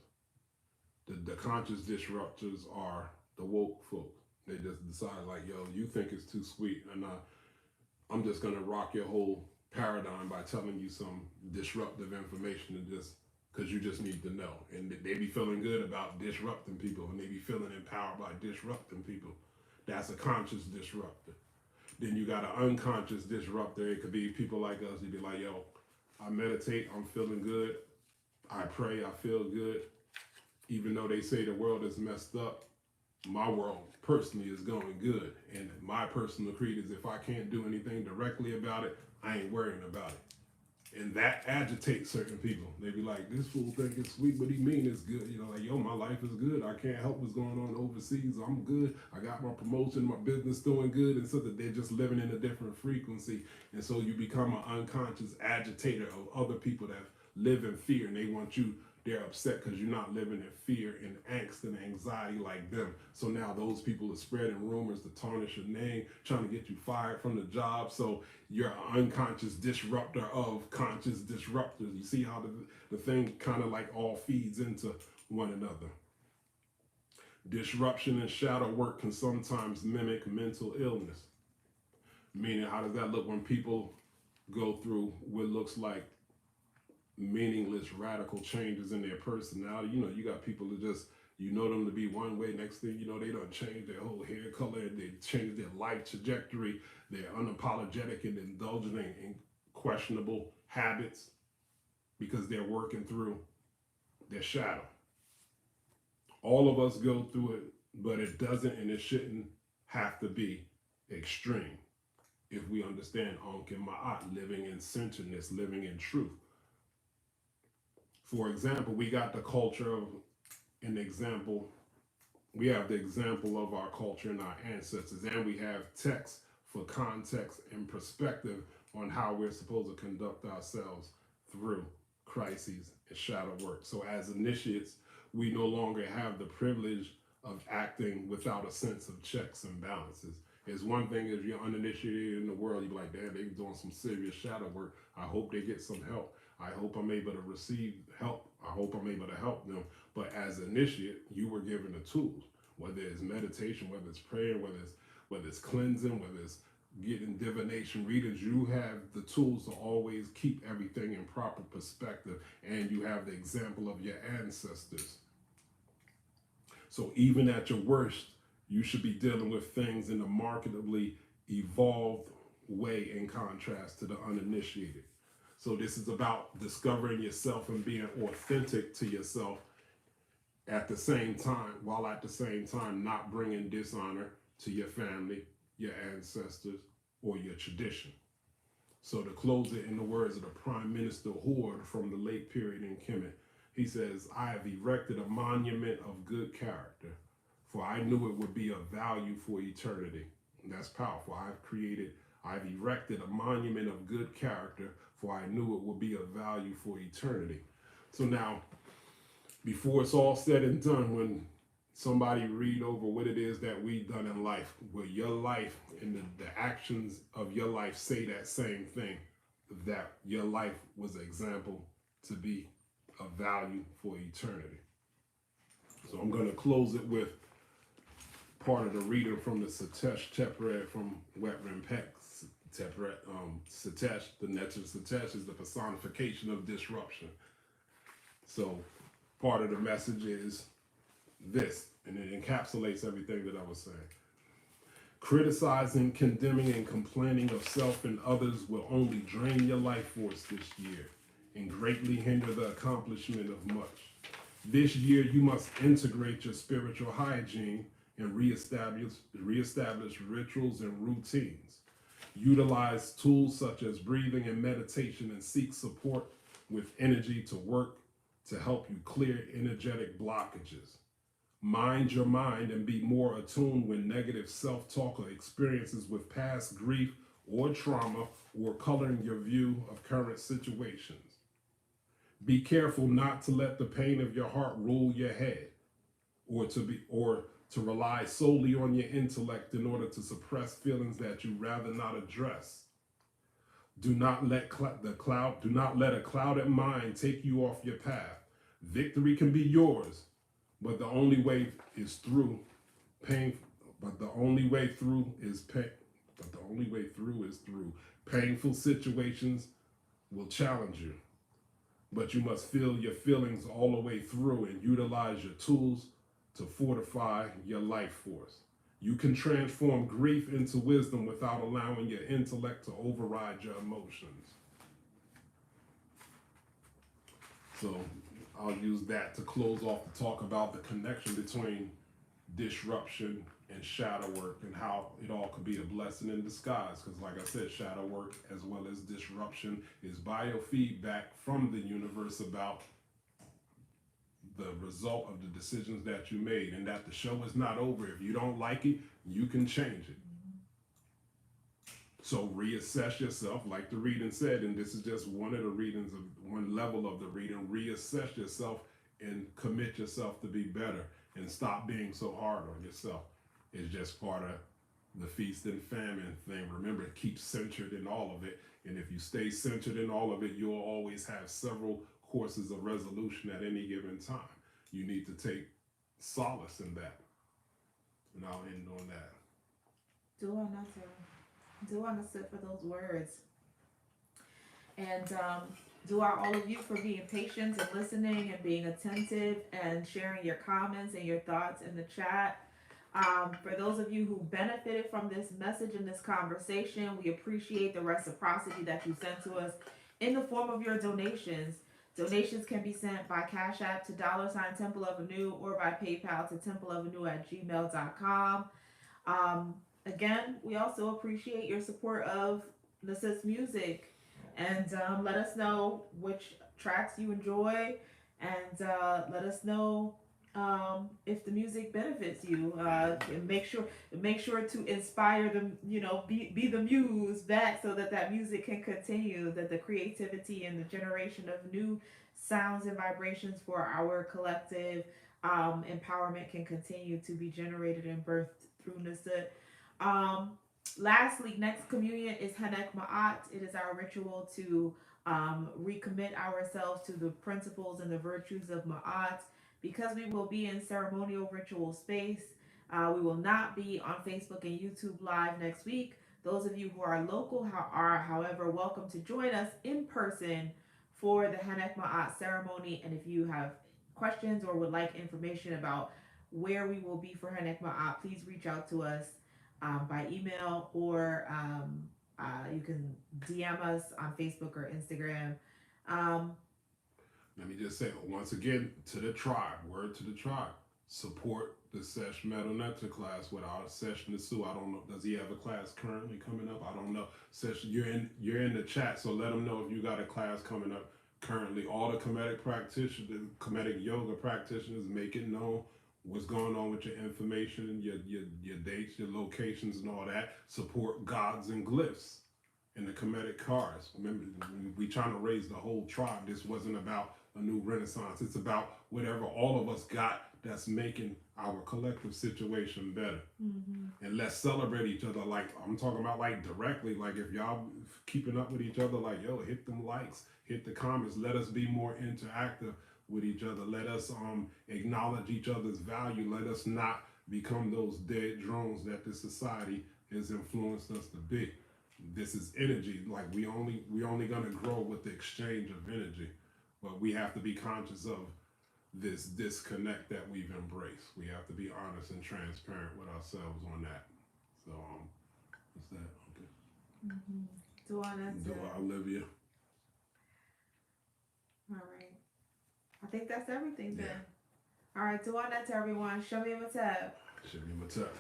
The conscious disruptors are the woke folk. They just decide, like, yo, you think it's too sweet, and I'm just gonna rock your whole paradigm by telling you some disruptive information, and just because you just need to know. And they be feeling good about disrupting people, and they be feeling empowered by disrupting people. That's a conscious disruptor. Then you got an unconscious disruptor. It could be people like us. You'd be like, yo, I meditate, I'm feeling good. I pray, I feel good. Even though they say the world is messed up, my world personally is going good. And my personal creed is, if I can't do anything directly about it, I ain't worrying about it. And that agitates certain people. They be like, this fool think it's sweet, but he mean it's good. You know, like, yo, my life is good. I can't help what's going on overseas. I'm good. I got my promotion, my business doing good. And so that they're just living in a different frequency. And so you become an unconscious agitator of other people that live in fear, and they want you, they're upset because you're not living in fear and angst and anxiety like them. So now those people are spreading rumors to tarnish your name, trying to get you fired from the job. So you're an unconscious disruptor of conscious disruptors. You see how the thing kind of like all feeds into one another. Disruption and shadow work can sometimes mimic mental illness. Meaning, how does that look when people go through what looks like meaningless radical changes in their personality? You know, you got people that just, you know them to be one way, next thing you know, they don't change their whole hair color, they change their life trajectory, they're unapologetic and indulging in questionable habits because they're working through their shadow. All of us go through it, but it doesn't and it shouldn't have to be extreme if we understand Ankh and Ma'at, living in centeredness, living in truth. For example, we got the culture of an example. We have the example of our culture and our ancestors, and we have text for context and perspective on how we're supposed to conduct ourselves through crises and shadow work. So as initiates, we no longer have the privilege of acting without a sense of checks and balances. It's one thing if you're uninitiated in the world, you're like, damn, they're doing some serious shadow work. I hope they get some help. I hope I'm able to receive help. I hope I'm able to help them. But as an initiate, you were given the tools, whether it's meditation, whether it's prayer, whether it's cleansing, whether it's getting divination readings. You have the tools to always keep everything in proper perspective, and you have the example of your ancestors. So even at your worst, you should be dealing with things in a marketably evolved way, in contrast to the uninitiated. So this is about discovering yourself and being authentic to yourself at the same time, while at the same time not bringing dishonor to your family, your ancestors, or your tradition. So to close it in the words of the Prime Minister Horde from the late period in Kemet, he says, I have erected a monument of good character, for I knew it would be of value for eternity. And that's powerful. I've erected a monument of good character, for I knew it would be of value for eternity. So now, before it's all said and done, when somebody read over what it is that we've done in life, will your life and the actions of your life say that same thing, that your life was an example to be of value for eternity? So I'm going to close it with part of the reading from the Satesh Teperet from Wet Rimpek. Teperet, Satesh, the Netter Satesh is the personification of disruption. So part of the message is this, and it encapsulates everything that I was saying. Criticizing, condemning, and complaining of self and others will only drain your life force this year and greatly hinder the accomplishment of much. This year, you must integrate your spiritual hygiene and reestablish rituals and routines. Utilize tools such as breathing and meditation and seek support with energy to work to help you clear energetic blockages. Mind your mind and be more attuned when negative self-talk or experiences with past grief or trauma or coloring your view of current situations. Be careful not to let the pain of your heart rule your head or to rely solely on your intellect in order to suppress feelings that you rather not address. Do not let a clouded mind take you off your path. Victory can be yours, but the only way is through pain. But the only way through is pain. But the only way through is through. Painful situations will challenge you, but you must feel your feelings all the way through and utilize your tools to fortify your life force. You can transform grief into wisdom without allowing your intellect to override your emotions. So I'll use that to close off to talk about the connection between disruption and shadow work and how it all could be a blessing in disguise. Because like I said, shadow work as well as disruption is biofeedback from the universe about the result of the decisions that you made, and that the show is not over. If you don't like it, you can change it. So reassess yourself, like the reading said, and this is just one of the readings of one level of the reading. Reassess yourself and commit yourself to be better and stop being so hard on yourself. It's just part of the feast and famine thing. Remember, keep centered in all of it. And if you stay centered in all of it, you'll always have several courses of resolution at any given time. You need to take solace in that. And I'll end on that. Do I not sit for those words? And do I all of you for being patient and listening and being attentive and sharing your comments and your thoughts in the chat. For those of you who benefited from this message and this conversation, we appreciate the reciprocity that you sent to us in the form of your donations. Donations can be sent by Cash App to $Temple Avenue or by PayPal to templeavenue@gmail.com. Again, we also appreciate your support of Nasis Music, and let us know which tracks you enjoy, and let us know if the music benefits you. And make sure to inspire them. Be the muse back so that music can continue. That the creativity and the generation of new sounds and vibrations for our collective empowerment can continue to be generated and birthed through Nasis. Lastly, next communion is Hanek Ma'at. It is our ritual to recommit ourselves to the principles and the virtues of Ma'at. Because we will be in ceremonial ritual space, we will not be on Facebook and YouTube Live next week. Those of you who are local are, however, welcome to join us in person for the Hanek Ma'at ceremony. And if you have questions or would like information about where we will be for Hanek Ma'at, please reach out to us by email, or you can DM us on Facebook or Instagram. Let me just say once again to the tribe, word to the tribe, support the Sesh Metal Nectar class with our Sesh Nasu. I don't know, does he have a class currently coming up? I don't know. Sesh, you're in the chat, so let them know if you got a class coming up currently. All the Kemetic practitioners, the Kemetic yoga practitioners, make it known what's going on with your information, your dates, your locations, and all that. Support gods and glyphs and the Kemetic cards. Remember, we trying to raise the whole tribe. This wasn't about a new renaissance. It's about whatever all of us got that's making our collective situation better. Mm-hmm. And let's celebrate each other. Like I'm talking about, like directly. Like if y'all keeping up with each other, like yo, hit them likes, hit the comments. Let us be more interactive with each other. Let us acknowledge each other's value. Let us not become those dead drones that this society has influenced us to be. This is energy. Like we only gonna grow with the exchange of energy, but we have to be conscious of this disconnect that we've embraced. We have to be honest and transparent with ourselves on that. So what's that? Okay. Dua, that's Dua, it. Olivia. All right. I think that's everything then. Yeah. All right, Dua, that's everyone. Show me a tab. Should be my tech.